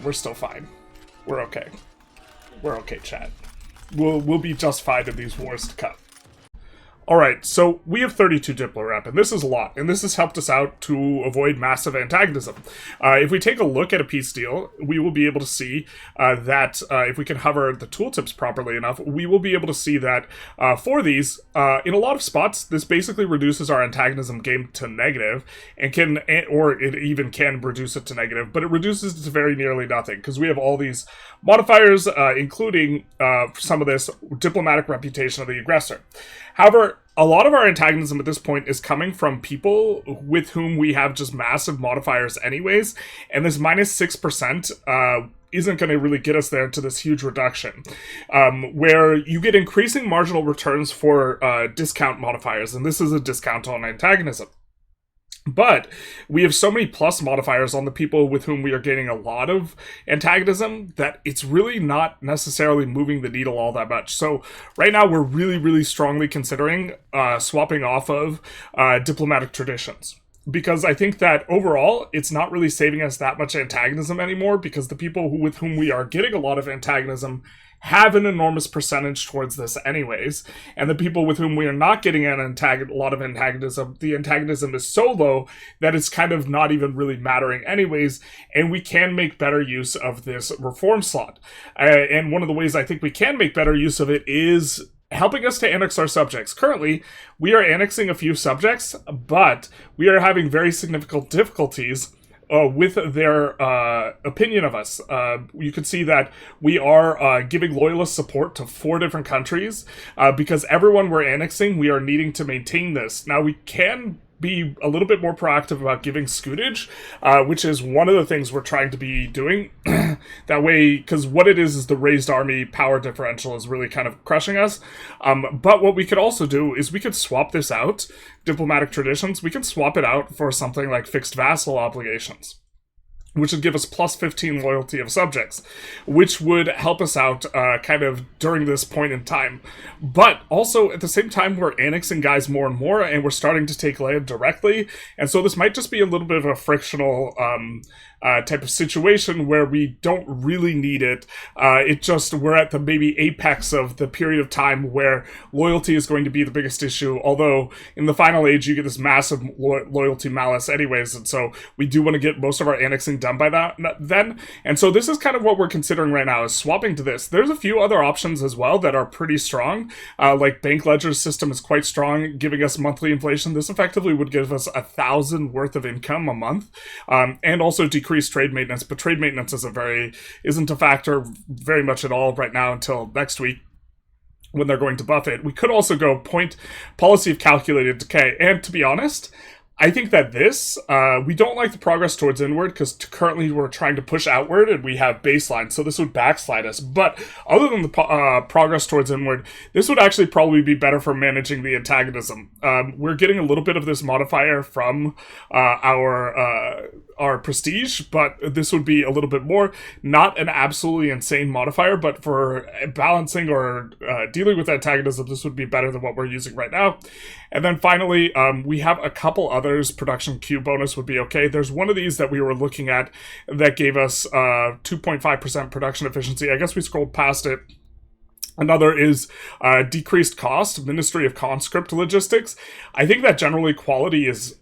we're still fine. We're okay. We're okay, chat. We'll be just fine in these wars to come. Alright, so we have 32 Diplo rep, and this is a lot, and this has helped us out to avoid massive antagonism. If we take a look at a peace deal, we will be able to see that if we can hover the tooltips properly enough, we will be able to see that for these, in a lot of spots, this basically reduces our antagonism game to negative, and can, or it even can reduce it to negative, but it reduces it to very nearly nothing, because we have all these modifiers, including some of this diplomatic reputation of the aggressor. However, a lot of our antagonism at this point is coming from people with whom we have just massive modifiers anyways, and this -6% isn't going to really get us there to this huge reduction, where you get increasing marginal returns for discount modifiers, and this is a discount on antagonism. But we have so many plus modifiers on the people with whom we are getting a lot of antagonism that it's really not necessarily moving the needle all that much. So right now we're really strongly considering swapping off of diplomatic traditions. Because I think that overall, it's not really saving us that much antagonism anymore, because the people with whom we are getting a lot of antagonism have an enormous percentage towards this anyways, and the people with whom we are not getting a lot of antagonism, the antagonism is so low that it's kind of not even really mattering anyways, and we can make better use of this reform slot. And one of the ways I think we can make better use of it is helping us to annex our subjects. Currently, we are annexing a few subjects, but we are having very significant difficulties with their opinion of us. You can see that we are giving loyalist support to 4 different countries because everyone we're annexing, we are needing to maintain this. Now, we can be a little bit more proactive about giving scutage, which is one of the things we're trying to be doing. That way, because what it is the raised army power differential is really kind of crushing us. But what we could also do is we could swap this out, diplomatic traditions, we can swap it out for something like fixed vassal obligations, which would give us plus 15 loyalty of subjects, which would help us out kind of during this point in time. But also, at the same time, we're annexing guys more and more, and we're starting to take land directly, and so this might just be a little bit of a frictional type of situation where we don't really need it. We're at the maybe apex of the period of time where loyalty is going to be the biggest issue, although in the final age you get this massive loyalty malice anyways, and so we do want to get most of our annexing done by that then. And so this is kind of what we're considering right now, is swapping to this. There's a few other options as well that are pretty strong, like Bank Ledger's system is quite strong, giving us monthly inflation. This effectively would give us 1,000 worth of income a month, and also decrease trade maintenance, but trade maintenance isn't a factor very much at all right now until next week, when they're going to buff it. We could also go policy of calculated decay, and to be honest, I think that this, we don't like the progress towards inward, because currently we're trying to push outward and we have baseline, so this would backslide us. But other than the progress towards inward, this would actually probably be better for managing the antagonism. We're getting a little bit of this modifier from our prestige, but this would be a little bit more, not an absolutely insane modifier, but for balancing or dealing with antagonism, this would be better than what we're using right now. And then finally, we have a couple others. Production Q bonus would be okay. There's one of these that we were looking at that gave us 2.5% production efficiency. I guess we scrolled past it. Another is decreased cost, Ministry of Conscript Logistics. I think that generally quantity is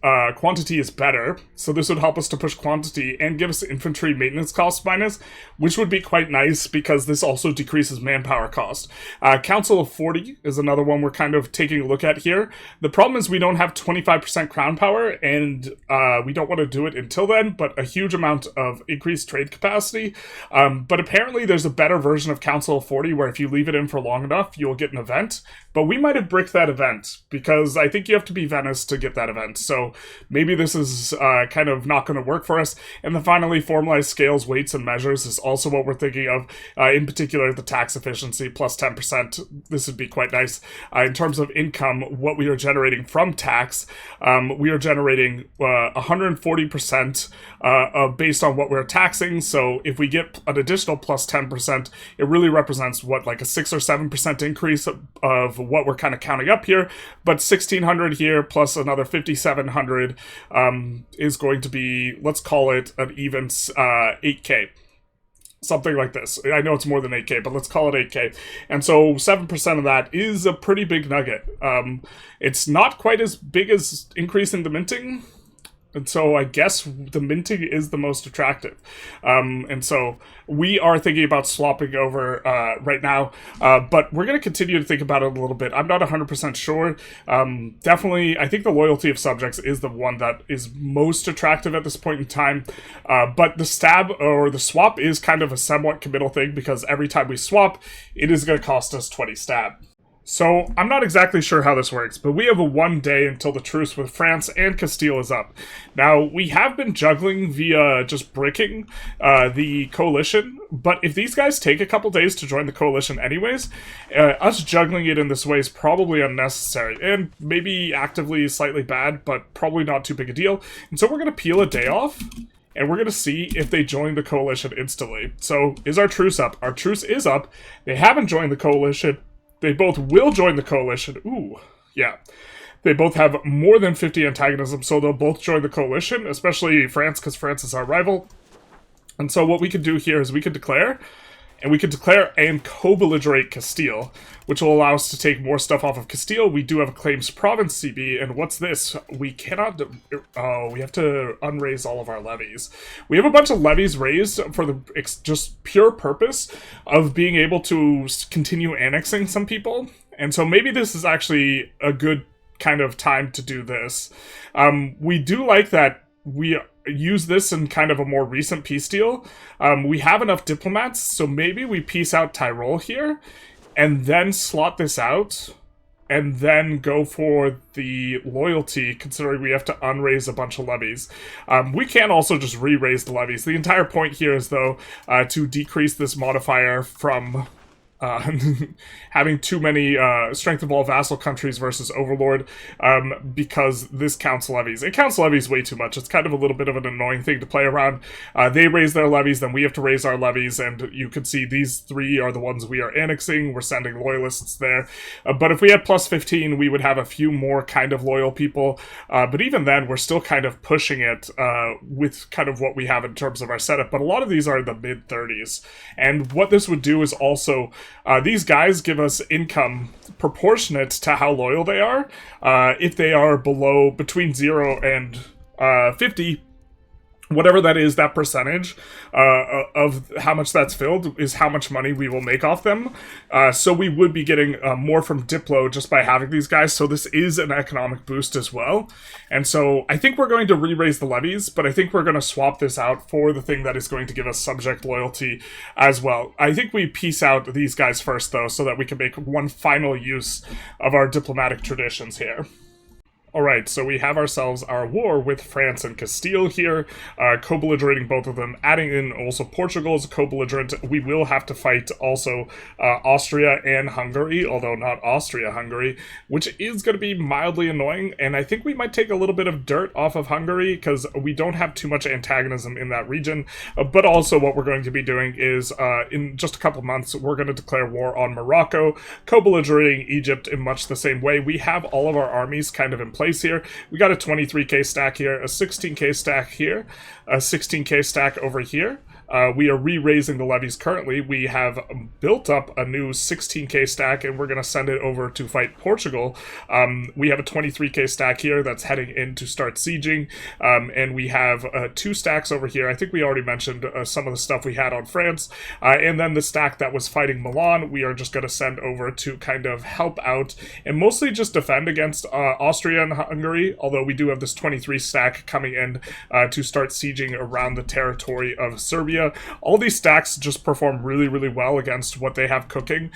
better, so this would help us to push quantity and give us infantry maintenance cost minus, which would be quite nice because this also decreases manpower cost. Council of 40 is another one we're kind of taking a look at here. The problem is we don't have 25% crown power, and we don't want to do it until then, but a huge amount of increased trade capacity. But apparently there's a better version of Council of 40 where if you leave it in for long enough, you'll get an event. But we might have bricked that event, because I think you have to be Venice to get that event. So maybe this is kind of not going to work for us. And then finally, formalized scales, weights, and measures is also what we're thinking of. In particular, the tax efficiency, plus 10%. This would be quite nice. In terms of income, what we are generating from tax, we are generating 140% based on what we're taxing. So if we get an additional plus 10%, it really represents like a 6 or 7% increase of what we're kind of counting up here. But 1,600 here plus another 5,700 is going to be, let's call it an even 8K. Something like this. I know it's more than 8K, but let's call it 8K. And so 7% of that is a pretty big nugget. It's not quite as big as increasing the minting, and so I guess the minting is the most attractive. And so we are thinking about swapping over right now, but we're going to continue to think about it a little bit. I'm not 100% sure. Definitely, I think the loyalty of subjects is the one that is most attractive at this point in time. But the stab or the swap is kind of a somewhat committal thing, because every time we swap, it is going to cost us 20 stab. So, I'm not exactly sure how this works, but we have a 1 day until the truce with France and Castile is up. Now, we have been juggling via just bricking the coalition, but if these guys take a couple days to join the coalition anyways, us juggling it in this way is probably unnecessary, and maybe actively slightly bad, but probably not too big a deal. And so we're going to peel a day off, and we're going to see if they join the coalition instantly. So, is our truce up? Our truce is up. They haven't joined the coalition. They both will join the coalition. Ooh, yeah. They both have more than 50 antagonism, so they'll both join the coalition, especially France, because France is our rival. And so what we could do here is we could declare, and we could declare and co-belligerate Castile, which will allow us to take more stuff off of Castile. We do have a claims province CB, and what's this? We cannot... Oh, we have to unraise all of our levies. We have a bunch of levies raised for the just pure purpose of being able to continue annexing some people, and so maybe this is actually a good kind of time to do this. We do like that we use this in kind of a more recent peace deal. We have enough diplomats, so maybe we peace out Tyrol here, and then slot this out, and then go for the loyalty, considering we have to unraise a bunch of levies. We can also just re-raise the levies. The entire point here is, though, to decrease this modifier from... having too many strength of all vassal countries versus overlord, because this counts levies. It counts levies way too much. It's kind of a little bit of an annoying thing to play around. They raise their levies, then we have to raise our levies, and you can see these three are the ones we are annexing. We're sending loyalists there. But if we had plus 15, we would have a few more kind of loyal people. But even then, we're still kind of pushing it with kind of what we have in terms of our setup. But a lot of these are in the mid-30s. And what this would do is also... these guys give us income proportionate to how loyal they are. If they are between 0 and 50, whatever that is, that percentage of how much that's filled is how much money we will make off them. So we would be getting more from Diplo just by having these guys. So this is an economic boost as well. And so I think we're going to re-raise the levies, but I think we're going to swap this out for the thing that is going to give us subject loyalty as well. I think we piece out these guys first, though, so that we can make one final use of our diplomatic traditions here. Alright, so we have ourselves our war with France and Castile here, co-belligerating both of them, adding in also Portugal as a co-belligerant. We will have to fight also Austria and Hungary, although not Austria-Hungary, which is going to be mildly annoying, and I think we might take a little bit of dirt off of Hungary, because we don't have too much antagonism in that region, but also what we're going to be doing is, in just a couple months, we're going to declare war on Morocco, co-belligerating Egypt in much the same way. We have all of our armies kind of in place here. We got a 23k stack here, a 16k stack here, a 16k stack over here. We are re-raising the levies currently. We have built up a new 16k stack, and we're going to send it over to fight Portugal. We have a 23k stack here that's heading in to start sieging, and we have 2 stacks over here. I think we already mentioned some of the stuff we had on France, and then the stack that was fighting Milan, we are just going to send over to kind of help out, and mostly just defend against Austria and Hungary, although we do have this 23 stack coming in to start sieging around the territory of Serbia. All these stacks just perform really, really well against what they have cooking.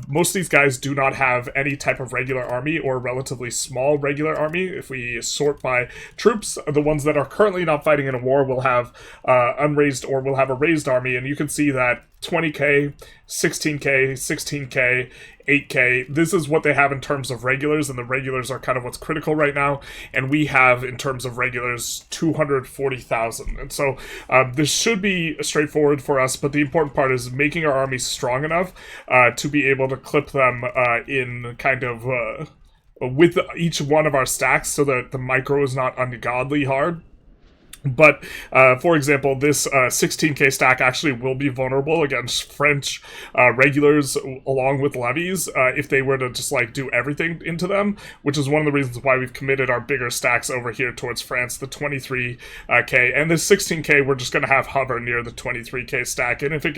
Most of these guys do not have any type of regular army or relatively small regular army. If we sort by troops, the ones that are currently not fighting in a war will have unraised or will have a raised army, and you can see that 20k, 16k, 16k, 8k, this is what they have in terms of regulars, and the regulars are kind of what's critical right now, and we have, in terms of regulars, 240,000, and so this should be straightforward for us, but the important part is making our army strong enough to be able to clip them in kind of with each one of our stacks so that the micro is not ungodly hard. But, for example, this 16k stack actually will be vulnerable against French regulars along with levies if they were to just, like, do everything into them, which is one of the reasons why we've committed our bigger stacks over here towards France, the 23k, and this 16k we're just going to have hover near the 23k stack, and if it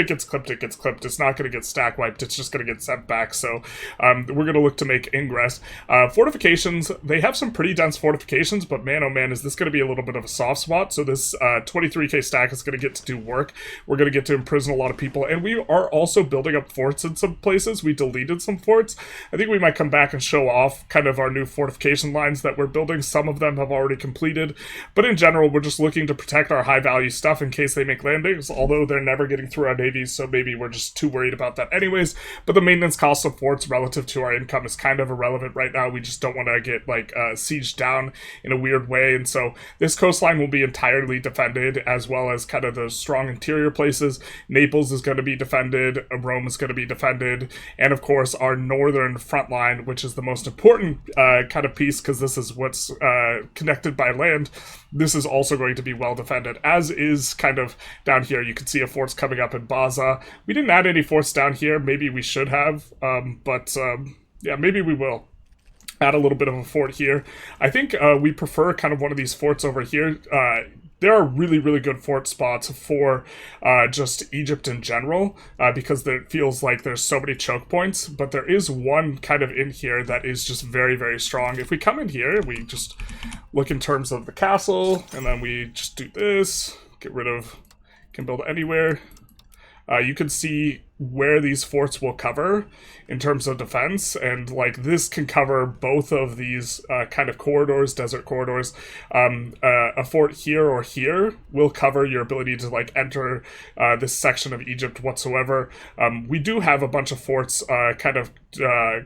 gets clipped, it gets clipped. It's not going to get stack wiped, it's just going to get sent back, so we're going to look to make ingress. Fortifications, they have some pretty dense fortifications, but man oh man, is this going to be a little bit of a soft spot. So this 23k stack is going to get to do work. We're going to get to imprison a lot of people, and we are also building up forts in some places. We deleted some forts. I think we might come back and show off kind of our new fortification lines that we're building. Some of them have already completed, but in general we're just looking to protect our high value stuff in case they make landings, although they're never getting through our navies, so maybe we're just too worried about that anyways. But the maintenance cost of forts relative to our income is kind of irrelevant right now. We just don't want to get like sieged down in a weird way, and so this coastline will be entirely defended, as well as kind of the strong interior places. Naples is going to be defended, Rome is going to be defended, and of course our northern front line, which is the most important kind of piece, because this is what's connected by land. This is also going to be well defended, as is kind of down here. You can see a fort's coming up in Baza. We didn't add any forts down here. Maybe we should have, but yeah, maybe we will add a little bit of a fort here. I think we prefer kind of one of these forts over here. There are really, really good fort spots for just Egypt in general, because it feels like there's so many choke points, but there is one kind of in here that is just very, very strong. If we come in here, we just look in terms of the castle, and then we just do this, get rid of, can build anywhere. You can see where these forts will cover in terms of defense, and like this can cover both of these kind of corridors, desert corridors. A fort here or here will cover your ability to like enter this section of Egypt whatsoever. We do have a bunch of forts kind of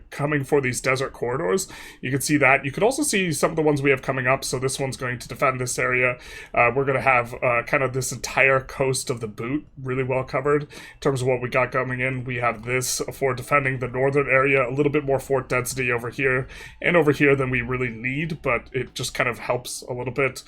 coming for these desert corridors. You can see that. You could also see some of the ones we have coming up. So this one's going to defend this area. We're going to have kind of this entire coast of the boot really well covered in terms of what we got coming in. We have this for defending the northern area, a little bit more fort density over here and over here than we really need, but it just kind of helps a little bit.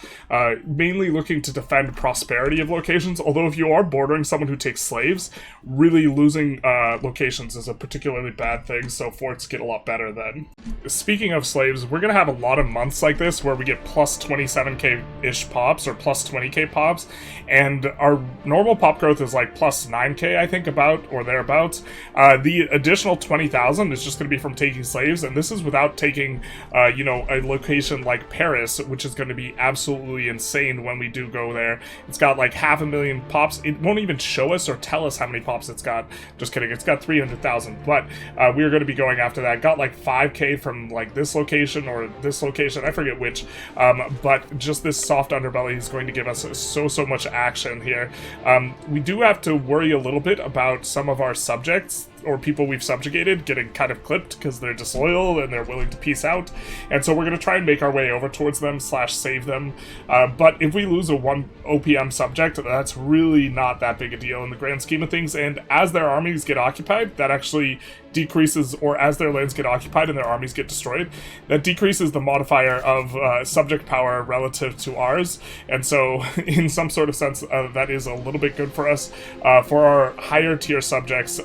Mainly looking to defend prosperity of locations, although if you are bordering someone who takes slaves, really losing locations is a particularly bad thing, so forts get a lot better then. Speaking of slaves, we're going to have a lot of months like this where we get plus 27k-ish pops, or plus 20k pops, and our normal pop growth is like plus 9k, I think, about, or thereabouts. The additional 20,000 is just going to be from taking slaves, and this is without taking, you know, a location like Paris, which is going to be absolutely insane when we do go there. It's got like 500,000 pops. It won't even show us or tell us how many pops it's got. Just kidding, it's got 300,000, but we are going to be going after that. Got like 5k from like this location or this location, I forget which, but just this soft underbelly is going to give us so much action here. We do have to worry a little bit about some of our subjects or people we've subjugated getting kind of clipped because they're disloyal and they're willing to peace out, and so we're going to try and make our way over towards them / save them, but if we lose a 1 OPM subject, that's really not that big a deal in the grand scheme of things, and as their armies get occupied, that actually decreases, or as their lands get occupied and their armies get destroyed, that decreases the modifier of subject power relative to ours, and so in some sort of sense that is a little bit good for us, for our higher tier subjects,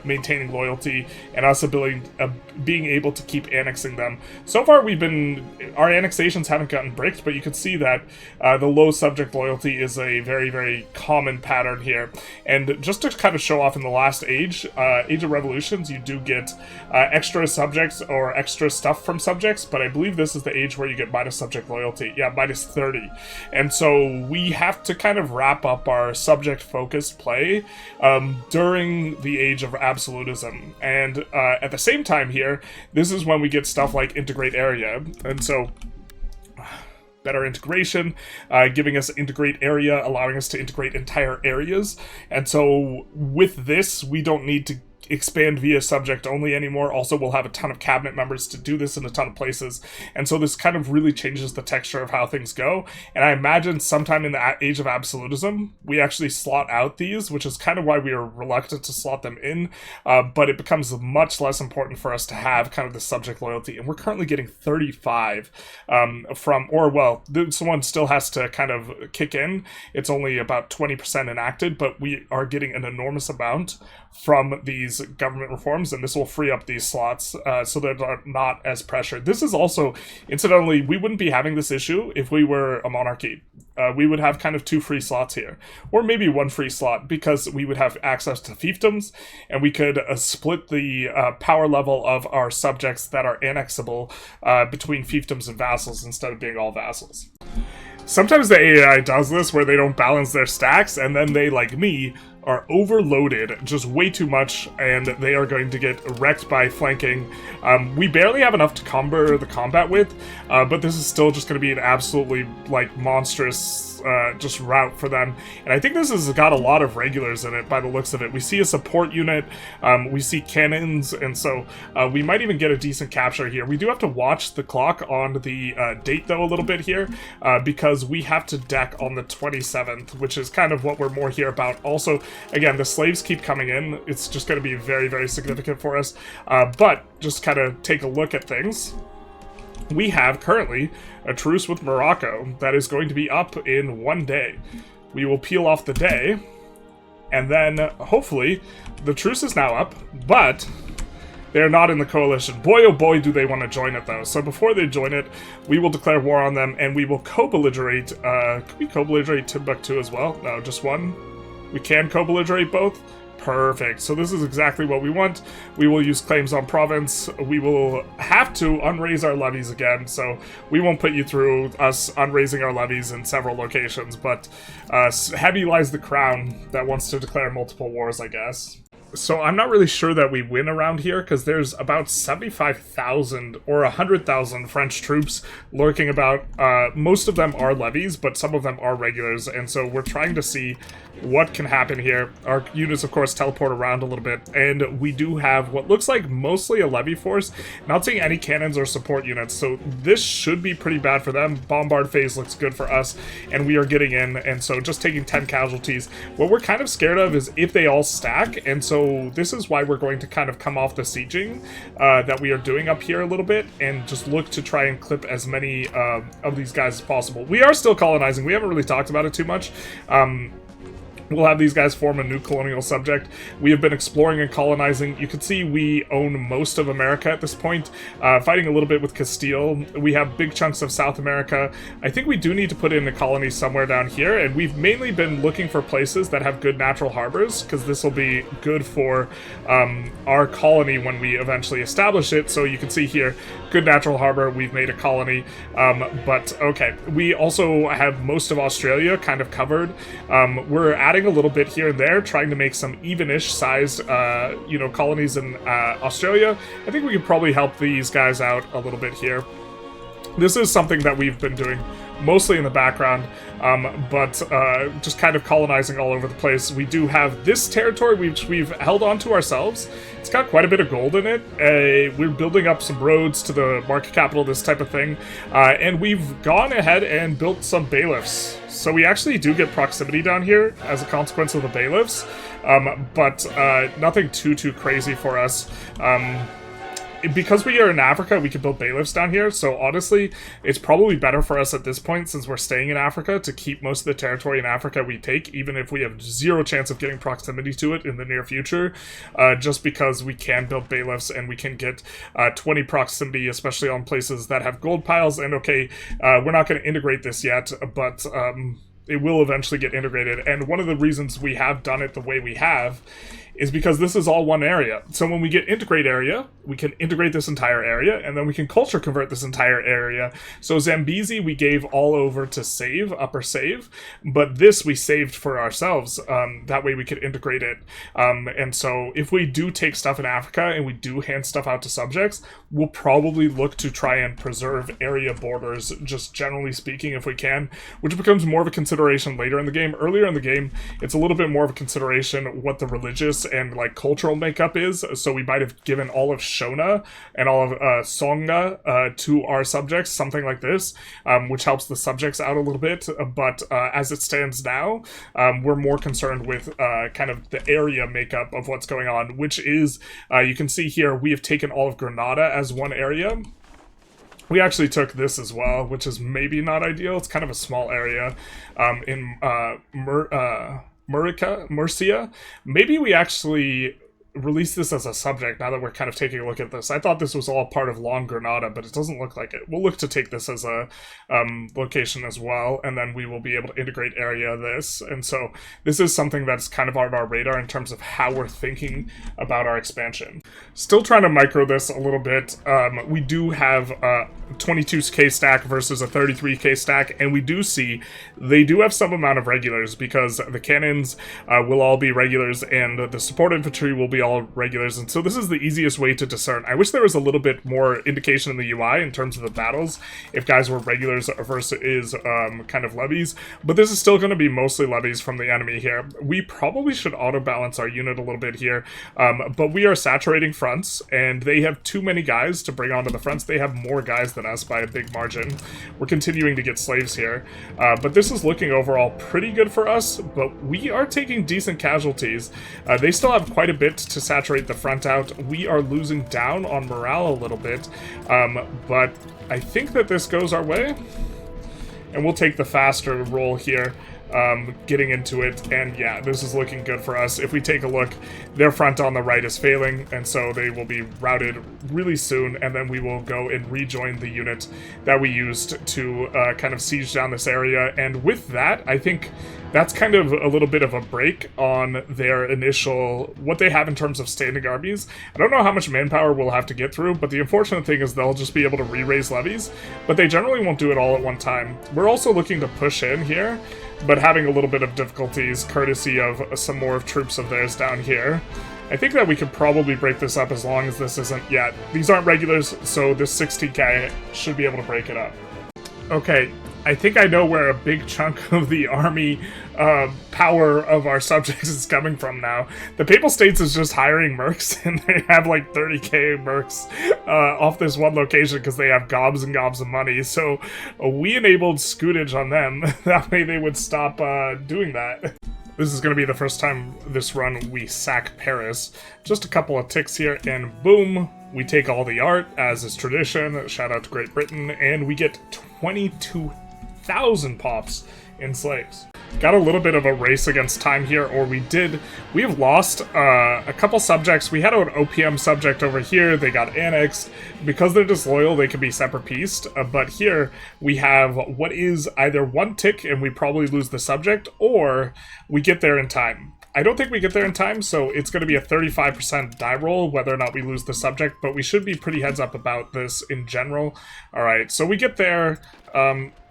maintaining loyalty and us being able to keep annexing them. So far our annexations haven't gotten bricked, but you can see that the low subject loyalty is a very, very common pattern here. And just to kind of show off, in the last age of revolutions, you do get extra subjects or extra stuff from subjects, but I believe this is the age where you get minus subject loyalty. Yeah, minus 30. And so we have to kind of wrap up our subject focused play during the age of absolutism, and at the same time here, this is when we get stuff like integrate area, and so better integration, giving us integrate area, allowing us to integrate entire areas, and so with this, we don't need to expand via subject only anymore. Also, we'll have a ton of cabinet members to do this in a ton of places, and so this kind of really changes the texture of how things go. And I imagine sometime in the age of absolutism we actually slot out these, which is kind of why we are reluctant to slot them in, but it becomes much less important for us to have kind of the subject loyalty, and we're currently getting 35 from, or well, this one still has to kind of kick in. It's only about 20% enacted, but we are getting an enormous amount from these government reforms, and this will free up these slots so that they're not as pressured. This is also, incidentally, we wouldn't be having this issue if we were a monarchy. We would have kind of 2 free slots here, or maybe 1 free slot, because we would have access to fiefdoms, and we could split the power level of our subjects that are annexable between fiefdoms and vassals instead of being all vassals. Sometimes the AI does this where they don't balance their stacks, and then they, like me, are overloaded just way too much, and they are going to get wrecked by flanking. We barely have enough to cumber the combat with, but this is still just going to be an absolutely like monstrous just route for them. And I think this has got a lot of regulars in it by the looks of it. We see a support unit, we see cannons, and so we might even get a decent capture here. We do have to watch the clock on the date though a little bit here, because we have to deck on the 27th, which is kind of what we're more here about. Also, again, the slaves keep coming in. It's just going to be very, very significant for us. But just kind of take a look at things. We have currently a truce with Morocco that is going to be up in 1 day. We will peel off the day, and then hopefully the truce is now up, but they're not in the coalition. Boy, oh boy, do they want to join it, though. So before they join it, we will declare war on them, and we will co-belligerate. Could we co-belligerate Timbuktu as well? No, just one. We can co-belligerate both. Perfect. So this is exactly what we want. We will use claims on province. We will have to unraise our levies again, so we won't put you through us unraising our levies in several locations, but heavy lies the crown that wants to declare multiple wars, I guess. So I'm not really sure that we win around here, because there's about 75,000 or 100,000 French troops lurking about. Most of them are levies, but some of them are regulars, and so we're trying to see what can happen here. Our units, of course, teleport around a little bit, and we do have what looks like mostly a levy force. Not seeing any cannons or support units, so this should be pretty bad for them. Bombard phase looks good for us, and we are getting in, and so just taking 10 casualties. What we're kind of scared of is if they all stack, and so this is why we're going to kind of come off the sieging that we are doing up here a little bit, and just look to try and clip as many of these guys as possible. We are still colonizing. We haven't really talked about it too much. We'll have these guys form a new colonial subject. We have been exploring and colonizing. You can see we own most of America at this point, fighting a little bit with Castile. We have big chunks of South America. I think we do need to put in a colony somewhere down here, and we've mainly been looking for places that have good natural harbors, because this will be good for our colony when we eventually establish it. So you can see here, good natural harbor, we've made a colony. But okay, we also have most of Australia kind of covered. We're adding a little bit here and there, trying to make some even-ish sized, colonies in Australia. I think we could probably help these guys out a little bit here. This is something that we've been doing mostly in the background, but just kind of colonizing all over the place. We do have this territory which we've held on to ourselves. It's got quite a bit of gold in it. We're building up some roads to the market capital, this type of thing, and we've gone ahead and built some bailiffs. So we actually do get proximity down here as a consequence of the bailiffs, but nothing too crazy for us. Because we are in Africa, we can build bailiffs down here, so honestly, it's probably better for us at this point, since we're staying in Africa, to keep most of the territory in Africa we take, even if we have zero chance of getting proximity to it in the near future, just because we can build bailiffs and we can get 20 proximity, especially on places that have gold piles. And okay, we're not going to integrate this yet, but it will eventually get integrated, and one of the reasons we have done it the way we have is because this is all one area. So when we get integrate area, we can integrate this entire area, and then we can culture convert this entire area. So Zambezi we gave all over to save, upper save, but this we saved for ourselves. That way we could integrate it. And so if we do take stuff in Africa and we do hand stuff out to subjects, we'll probably look to try and preserve area borders, just generally speaking, if we can, which becomes more of a consideration later in the game. Earlier in the game, it's a little bit more of a consideration what the religious and like cultural makeup is. So we might have given all of Shona and all of Songa to our subjects, something like this, which helps the subjects out a little bit. But as it stands now, we're more concerned with kind of the area makeup of what's going on, which is, you can see here, we have taken all of Granada as one area. We actually took this as well, which is maybe not ideal. It's kind of a small area in Murcia. Maybe we actually release this as a subject now that we're kind of taking a look at this. I thought this was all part of Long Granada, but it doesn't look like it. We'll look to take this as a location as well, and then we will be able to integrate area this. And so this is something that's kind of on our radar in terms of how we're thinking about our expansion. Still trying to micro this a little bit. We do have a 22k stack versus a 33k stack, and we do see they do have some amount of regulars, because the cannons will all be regulars and the support infantry will be all regulars, and so this is the easiest way to discern. I wish there was a little bit more indication in the UI in terms of the battles, if guys were regulars versus kind of levies, but this is still going to be mostly levies from the enemy here. We probably should auto-balance our unit a little bit here, but we are saturating fronts, and they have too many guys to bring onto the fronts. They have more guys than us by a big margin. We're continuing to get slaves here, but this is looking overall pretty good for us, but we are taking decent casualties. They still have quite a bit to saturate the front out. We are losing down on morale a little bit, but I think that this goes our way, and we'll take the faster roll here, getting into it, and yeah, this is looking good for us. If we take a look, their front on the right is failing, and so they will be routed really soon, and then we will go and rejoin the unit that we used to kind of siege down this area, and with that, I think that's kind of a little bit of a break on their initial, what they have in terms of standing armies. I don't know how much manpower we'll have to get through, but the unfortunate thing is they'll just be able to re-raise levies, but they generally won't do it all at one time. We're also looking to push in here, but having a little bit of difficulties courtesy of some more troops of theirs down here. I think that we could probably break this up as long as this isn't yet. These aren't regulars, so this 16k should be able to break it up. Okay, I think I know where a big chunk of the army power of our subjects is coming from now. The Papal States is just hiring mercs, and they have like 30k mercs off this one location because they have gobs and gobs of money. So we enabled scootage on them. That way they would stop doing that. This is going to be the first time this run we sack Paris. Just a couple of ticks here, and boom, we take all the art, as is tradition. Shout out to Great Britain, and we get 22,000 pops in slaves. Got a little bit of a race against time here, or we did. We have lost a couple subjects. We had an OPM subject over here. They got annexed. Because they're disloyal, they can be separate pieced. But here we have what is either one tick and we probably lose the subject, or we get there in time. I don't think we get there in time, so it's going to be a 35% die roll whether or not we lose the subject, but we should be pretty heads up about this in general. Alright, so we get there,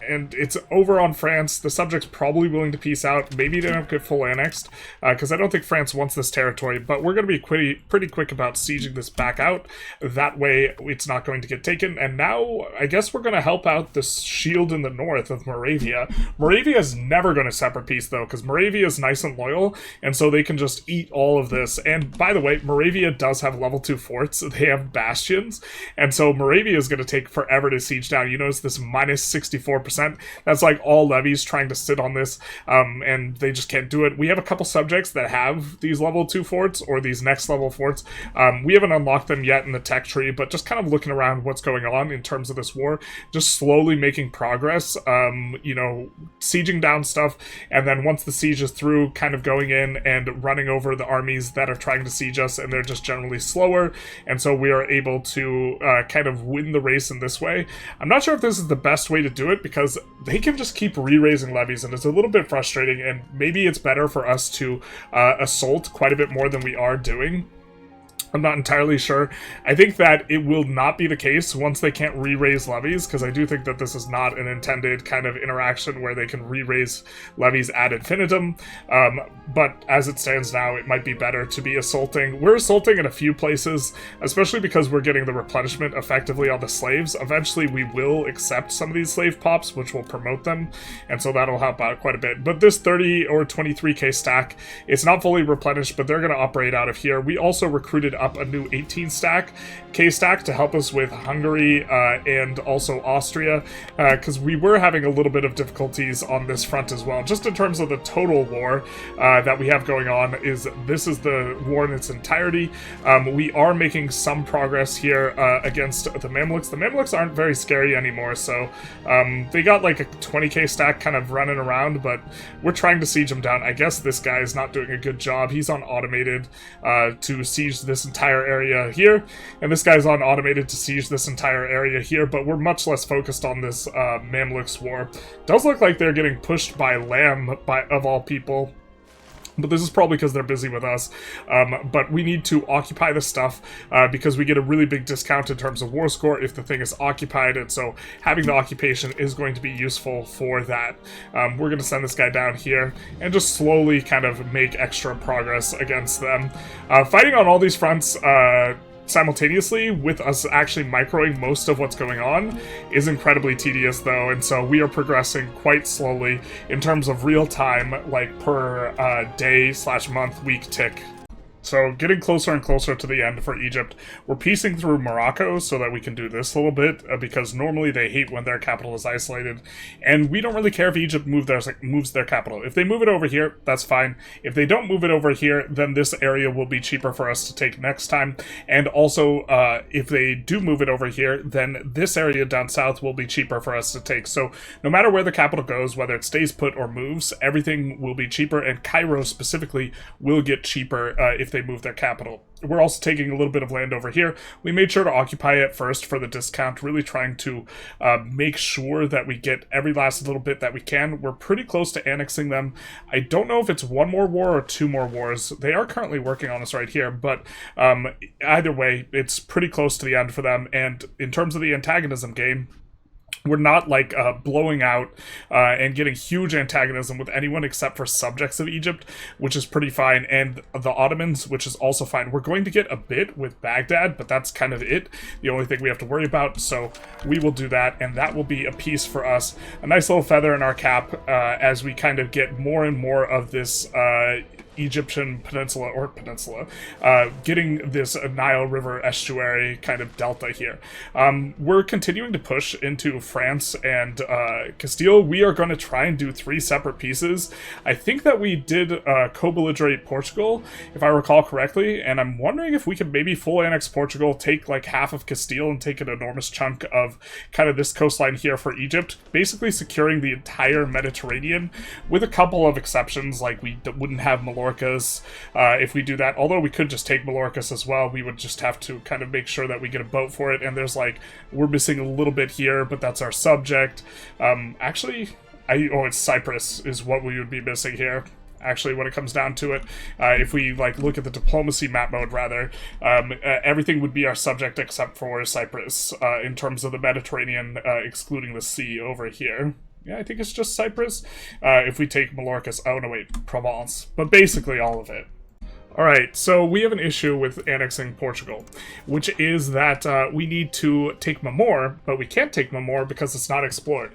and it's over on France. The subject's probably willing to peace out. Maybe they don't get full annexed, because I don't think France wants this territory, but we're going to be pretty quick about sieging this back out. That way, it's not going to get taken, and now I guess we're going to help out this shield in the north of Moravia. Moravia is never going to separate peace, though, because Moravia is nice and loyal, and so they can just eat all of this. And by the way, Moravia does have level 2 forts. They have bastions, and so Moravia is going to take forever to siege down. You notice this minus 64%. That's like all levies trying to sit on this, and they just can't do it. We have a couple subjects that have these level 2 forts, or these next level forts. We haven't unlocked them yet in the tech tree, but just kind of looking around what's going on in terms of this war, just slowly making progress, you know, sieging down stuff, and then once the siege is through, kind of going in and running over the armies that are trying to siege us, and they're just generally slower, and so we are able to kind of win the race in this way. I'm not sure if this is the best way to do it, because they can just keep re-raising levies, and it's a little bit frustrating, and maybe it's better for us to assault quite a bit more than we are doing. I'm not entirely sure. I think that it will not be the case once they can't re-raise levies, because I do think that this is not an intended kind of interaction where they can re-raise levies ad infinitum. But as it stands now, it might be better to be assaulting. We're assaulting in a few places, especially because we're getting the replenishment effectively on the slaves. Eventually, we will accept some of these slave pops, which will promote them, and so that'll help out quite a bit. But this 30 or 23k stack, it's not fully replenished, but they're going to operate out of here. We also recruited up a new 18 stack K-stack to help us with Hungary and also Austria, because we were having a little bit of difficulties on this front as well. Just in terms of the total war that we have going on, this is the war in its entirety. We are making some progress here against the Mamluks. The Mamluks aren't very scary anymore, so they got like a 20k stack kind of running around, but we're trying to siege them down. I guess this guy is not doing a good job. He's on automated to siege this entire area here, and this guy's on automated to siege this entire area here, but we're much less focused on this Mamluks war. Does look like they're getting pushed by Lamb, of all people. But this is probably because they're busy with us. But we need to occupy the stuff because we get a really big discount in terms of war score if the thing is occupied. And so having the occupation is going to be useful for that. We're going to send this guy down here and just slowly kind of make extra progress against them. Fighting on all these fronts simultaneously with us actually microing most of what's going on is incredibly tedious though, and so we are progressing quite slowly in terms of real time, like per day / month, week tick. So getting closer and closer to the end for Egypt. We're piecing through Morocco so that we can do this a little bit, because normally they hate when their capital is isolated, and we don't really care if Egypt moves their capital. If they move it over here, that's fine. If they don't move it over here, then this area will be cheaper for us to take next time, and also if they do move it over here, then this area down south will be cheaper for us to take. So no matter where the capital goes, whether it stays put or moves, everything will be cheaper, and Cairo specifically will get cheaper if they move their capital. We're also taking a little bit of land over here. We made sure to occupy it first for the discount, really trying to make sure that we get every last little bit that we can. We're pretty close to annexing them. I don't know if it's one more war or two more wars. They are currently working on us right here, but either way, it's pretty close to the end for them. And in terms of the antagonism game, we're not like blowing out and getting huge antagonism with anyone except for subjects of Egypt, which is pretty fine, and the Ottomans, which is also fine. We're going to get a bit with Baghdad, but that's kind of it. The only thing we have to worry about, so we will do that, and that will be a piece for us. A nice little feather in our cap as we kind of get more and more of this Egyptian peninsula, getting this Nile River estuary kind of delta here. We're continuing to push into France and Castile. We are going to try and do 3 separate pieces. I think that we did co-belligerate Portugal, if I recall correctly, and I'm wondering if we could maybe full annex Portugal, take like half of Castile, and take an enormous chunk of kind of this coastline here for Egypt, basically securing the entire Mediterranean, with a couple of exceptions, like we wouldn't have Mallorcas if we do that, although we could just take Mallorcas as well. We would just have to kind of make sure that we get a boat for it, and there's like, we're missing a little bit here, but that's our subject. Actually, it's Cyprus is what we would be missing here. Actually, when it comes down to it, if we like look at the diplomacy map mode, rather, everything would be our subject except for Cyprus in terms of the Mediterranean, excluding the sea over here. Yeah, I think it's just Cyprus. If we take Mallorcas, oh no wait, Provence, but basically all of it. Alright, so we have an issue with annexing Portugal, which is that we need to take Mamor, but we can't take Mamor because it's not explored.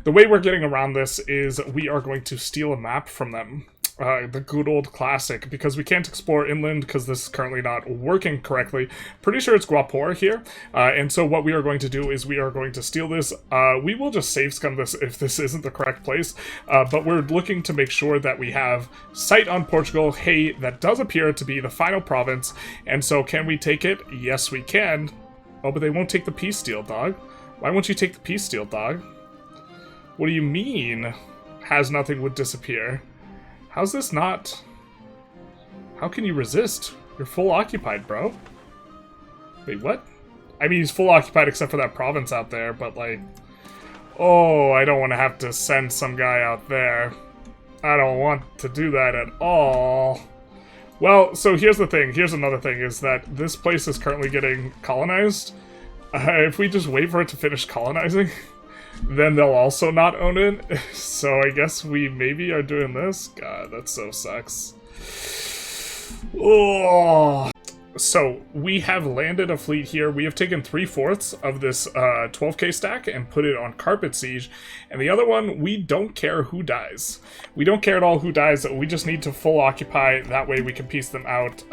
The way we're getting around this is we are going to steal a map from them. The good old classic, because we can't explore inland because this is currently not working correctly. Pretty sure it's Guapor here, and so what we are going to do is we are going to steal this. We will just save scum this if this isn't the correct place, but we're looking to make sure that we have sight on Portugal. Hey, that does appear to be the final province, and so can we take it? Yes, we can. Oh, but they won't take the peace deal, dog. Why won't you take the peace deal, dog? What do you mean? Has nothing would disappear. How's this not? How can you resist? You're full occupied, bro. Wait, what? I mean, he's full occupied except for that province out there, but like... Oh, I don't want to have to send some guy out there. I don't want to do that at all. Well, so here's the thing. Here's another thing, is that this place is currently getting colonized. If we just wait for it to finish colonizing... then they'll also not own it. So I guess we maybe are doing this. God, that so sucks. Oh. So we have landed a fleet here. We have taken 3/4 of this 12k stack and put it on carpet siege. And the other one, we don't care who dies. We don't care at all who dies. We just need to full occupy. That way we can piece them out.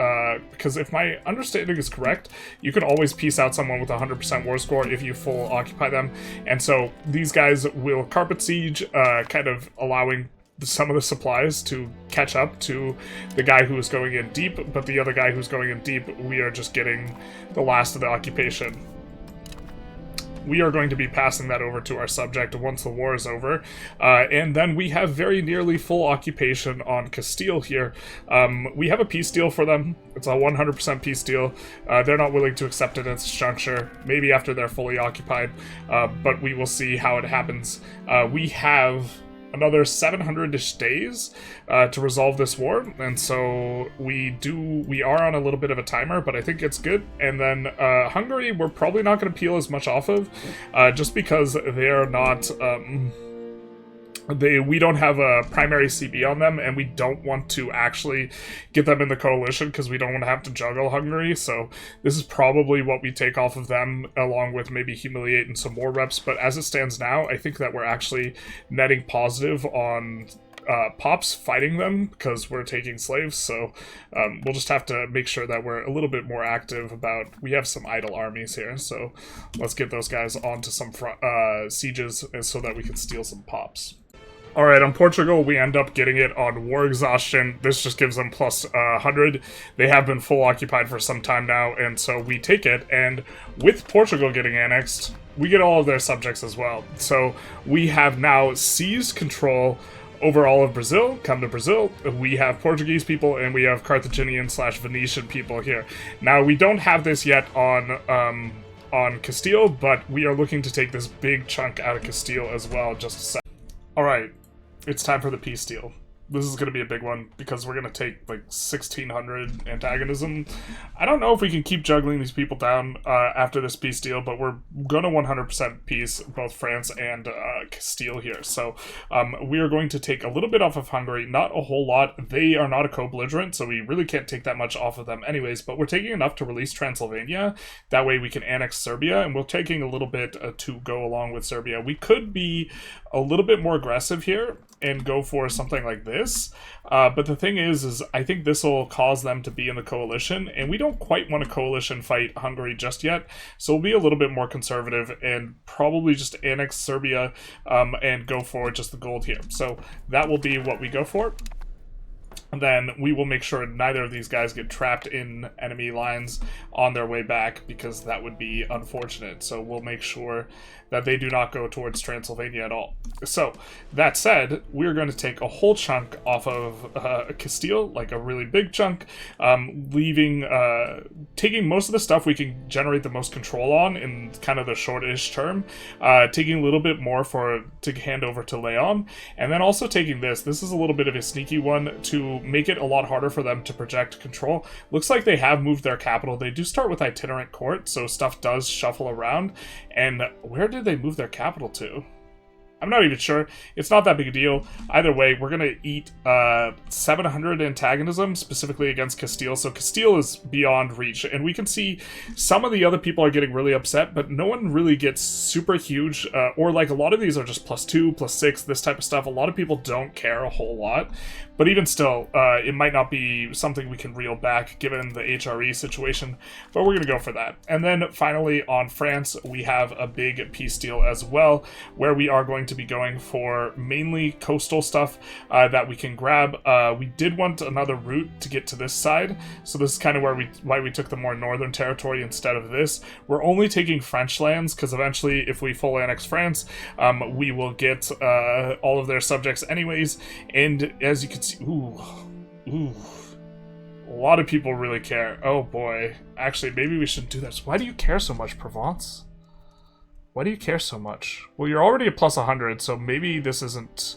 Because if my understanding is correct, you can always piece out someone with 100% war score if you full occupy them. And so these guys will carpet siege, kind of allowing some of the supplies to catch up to the guy who is going in deep, but the other guy who's going in deep, we are just getting the last of the occupation. We are going to be passing that over to our subject once the war is over, and then we have very nearly full occupation on Castile here. We have a peace deal for them. It's a 100% peace deal. They're not willing to accept it at this juncture, maybe after they're fully occupied, but we will see how it happens. We have another 700-ish days to resolve this war, and so we are on a little bit of a timer, but I think it's good. And then Hungary, we're probably not going to peel as much off of, just because they're not. We don't have a primary CB on them, and we don't want to actually get them in the coalition because we don't want to have to juggle Hungary. So this is probably what we take off of them, along with maybe Humiliate and some more reps. But as it stands now, I think that we're actually netting positive on Pops fighting them because we're taking slaves. So we'll just have to make sure that we're a little bit more active about. We have some idle armies here, so let's get those guys onto some sieges so that we can steal some Pops. Alright, on Portugal, we end up getting it on War Exhaustion. This just gives them plus 100. They have been full occupied for some time now, and so we take it, and with Portugal getting annexed, we get all of their subjects as well. So we have now seized control over all of Brazil. Come to Brazil. We have Portuguese people, and we have Carthaginian/Venetian people here. Now, we don't have this yet on Castile, but we are looking to take this big chunk out of Castile as well, just a sec. Alright. It's time for the peace deal. This is going to be a big one, because we're going to take, like, 1,600 antagonism. I don't know if we can keep juggling these people down after this peace deal, but we're going to 100% peace, both France and Castile here. So we are going to take a little bit off of Hungary, not a whole lot. They are not a co-belligerent, so we really can't take that much off of them anyways, but we're taking enough to release Transylvania. That way we can annex Serbia, and we're taking a little bit to go along with Serbia. We could be a little bit more aggressive here and go for something like this. But the thing is I think this will cause them to be in the coalition, and we don't quite want to coalition fight Hungary just yet, so we'll be a little bit more conservative and probably just annex Serbia and go for just the gold here. So that will be what we go for. And then we will make sure neither of these guys get trapped in enemy lines on their way back, because that would be unfortunate. So we'll make sure that they do not go towards Transylvania at all. So, that said, we're going to take a whole chunk off of Castile, like a really big chunk, taking most of the stuff we can generate the most control on in kind of the shortish term, taking a little bit more to hand over to Leon, and then also taking this. This is a little bit of a sneaky one to make it a lot harder for them to project control. Looks like they have moved their capital. They do start with itinerant court, so stuff does shuffle around. And where did they move their capital to? I'm not even sure. It's not that big a deal. Either way, we're going to eat 700 antagonism, specifically against Castile. So Castile is beyond reach. And we can see some of the other people are getting really upset, but no one really gets super huge. Or like a lot of these are just +2, +6, this type of stuff. A lot of people don't care a whole lot. But even still, it might not be something we can reel back given the HRE situation, but we're going to go for that. And then finally on France, we have a big peace deal as well, where we are going to be going for mainly coastal stuff that we can grab. We did want another route to get to this side, so this is kind of why we took the more northern territory instead of this. We're only taking French lands, because eventually if we full annex France, we will get all of their subjects anyways, and as you can see, ooh, a lot of people really care. Oh boy, actually maybe we shouldn't do this. Why do you care so much, Provence? Why do you care so much? Well, you're already at +100, so maybe this isn't...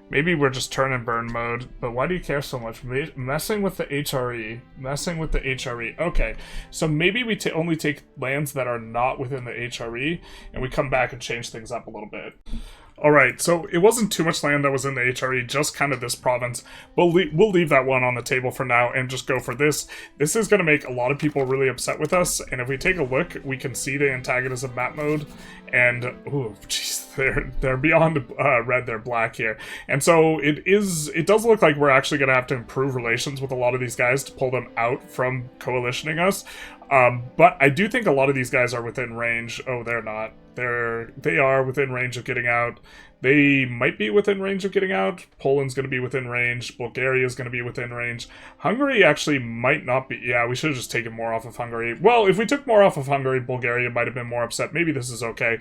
Maybe we're just turn and burn mode, but why do you care so much? Messing with the HRE. Messing with the HRE. Okay, so maybe we only take lands that are not within the HRE, and we come back and change things up a little bit. Alright, so it wasn't too much land that was in the HRE, just kind of this province. We'll leave that one on the table for now and just go for this. This is going to make a lot of people really upset with us, and if we take a look, we can see the antagonism map mode, and, ooh, jeez, they're beyond red, they're black here. And so it does look like we're actually going to have to improve relations with a lot of these guys to pull them out from coalitioning us. But I do think a lot of these guys are within range. Oh, they're not. They are within range of getting out. They might be within range of getting out. Poland's going to be within range. Bulgaria's going to be within range. Hungary actually might not be. Yeah, we should have just taken more off of Hungary. Well, if we took more off of Hungary, Bulgaria might have been more upset. Maybe this is okay.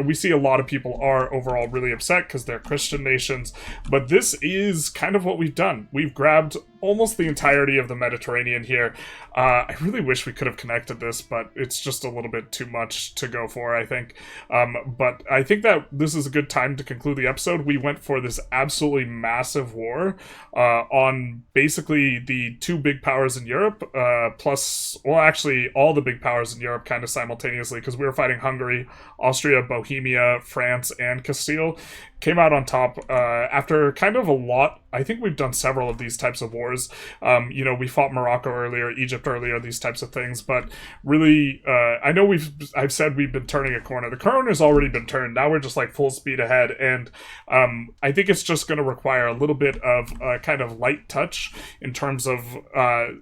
We see a lot of people are overall really upset because they're Christian nations. But this is kind of what we've done. We've grabbed almost the entirety of the Mediterranean here. I really wish we could have connected this, but it's just a little bit too much to go for, I think. But I think that this is a good time to conclude the episode. We went for this absolutely massive war on basically the two big powers in Europe, plus, well, actually all the big powers in Europe kind of simultaneously, because we were fighting Hungary, Austria, Bohemia, France, and Castile. Came out on top after kind of a lot. I think we've done several of these types of wars. We fought Morocco earlier, Egypt earlier, these types of things. But really, I know I've said we've been turning a corner. The corner has already been turned. Now we're just like full speed ahead. And I think it's just going to require a little bit of kind of light touch in terms of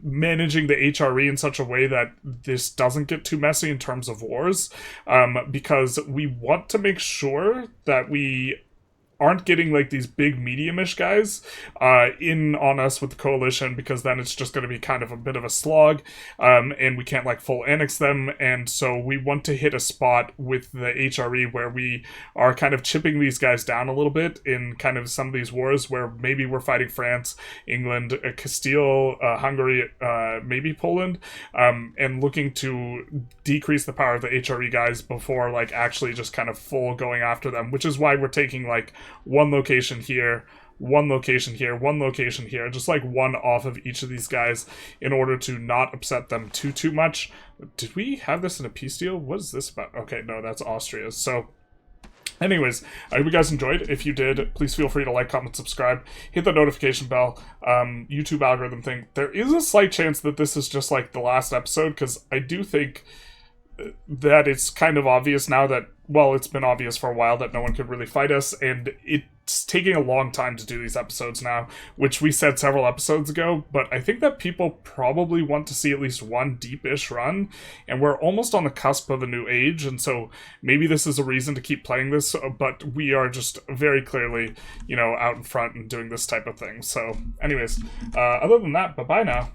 managing the HRE in such a way that this doesn't get too messy in terms of wars. Because we want to make sure that we aren't getting like these big medium-ish guys in on us with the coalition, because then it's just going to be kind of a bit of a slog, and we can't like full annex them. And so we want to hit a spot with the HRE where we are kind of chipping these guys down a little bit in kind of some of these wars where maybe we're fighting France, England, Castile, Hungary, maybe Poland, and looking to decrease the power of the HRE guys before like actually just kind of full going after them, which is why we're taking like one location here, one location here, one location here, just like one off of each of these guys in order to not upset them too much. Did we have this in a peace deal? What is this about? Okay, no, that's Austria's. So anyways, I hope you guys enjoyed. If you did, please feel free to like, comment, subscribe, hit the notification bell, YouTube algorithm thing. There is a slight chance that this is just like the last episode, because I do think that it's kind of obvious now that, well, it's been obvious for a while that no one could really fight us, and it's taking a long time to do these episodes now, which we said several episodes ago, but I think that people probably want to see at least one deep-ish run, and we're almost on the cusp of a new age, and so maybe this is a reason to keep playing this, but we are just very clearly, out in front and doing this type of thing. So anyways, other than that, bye-bye now.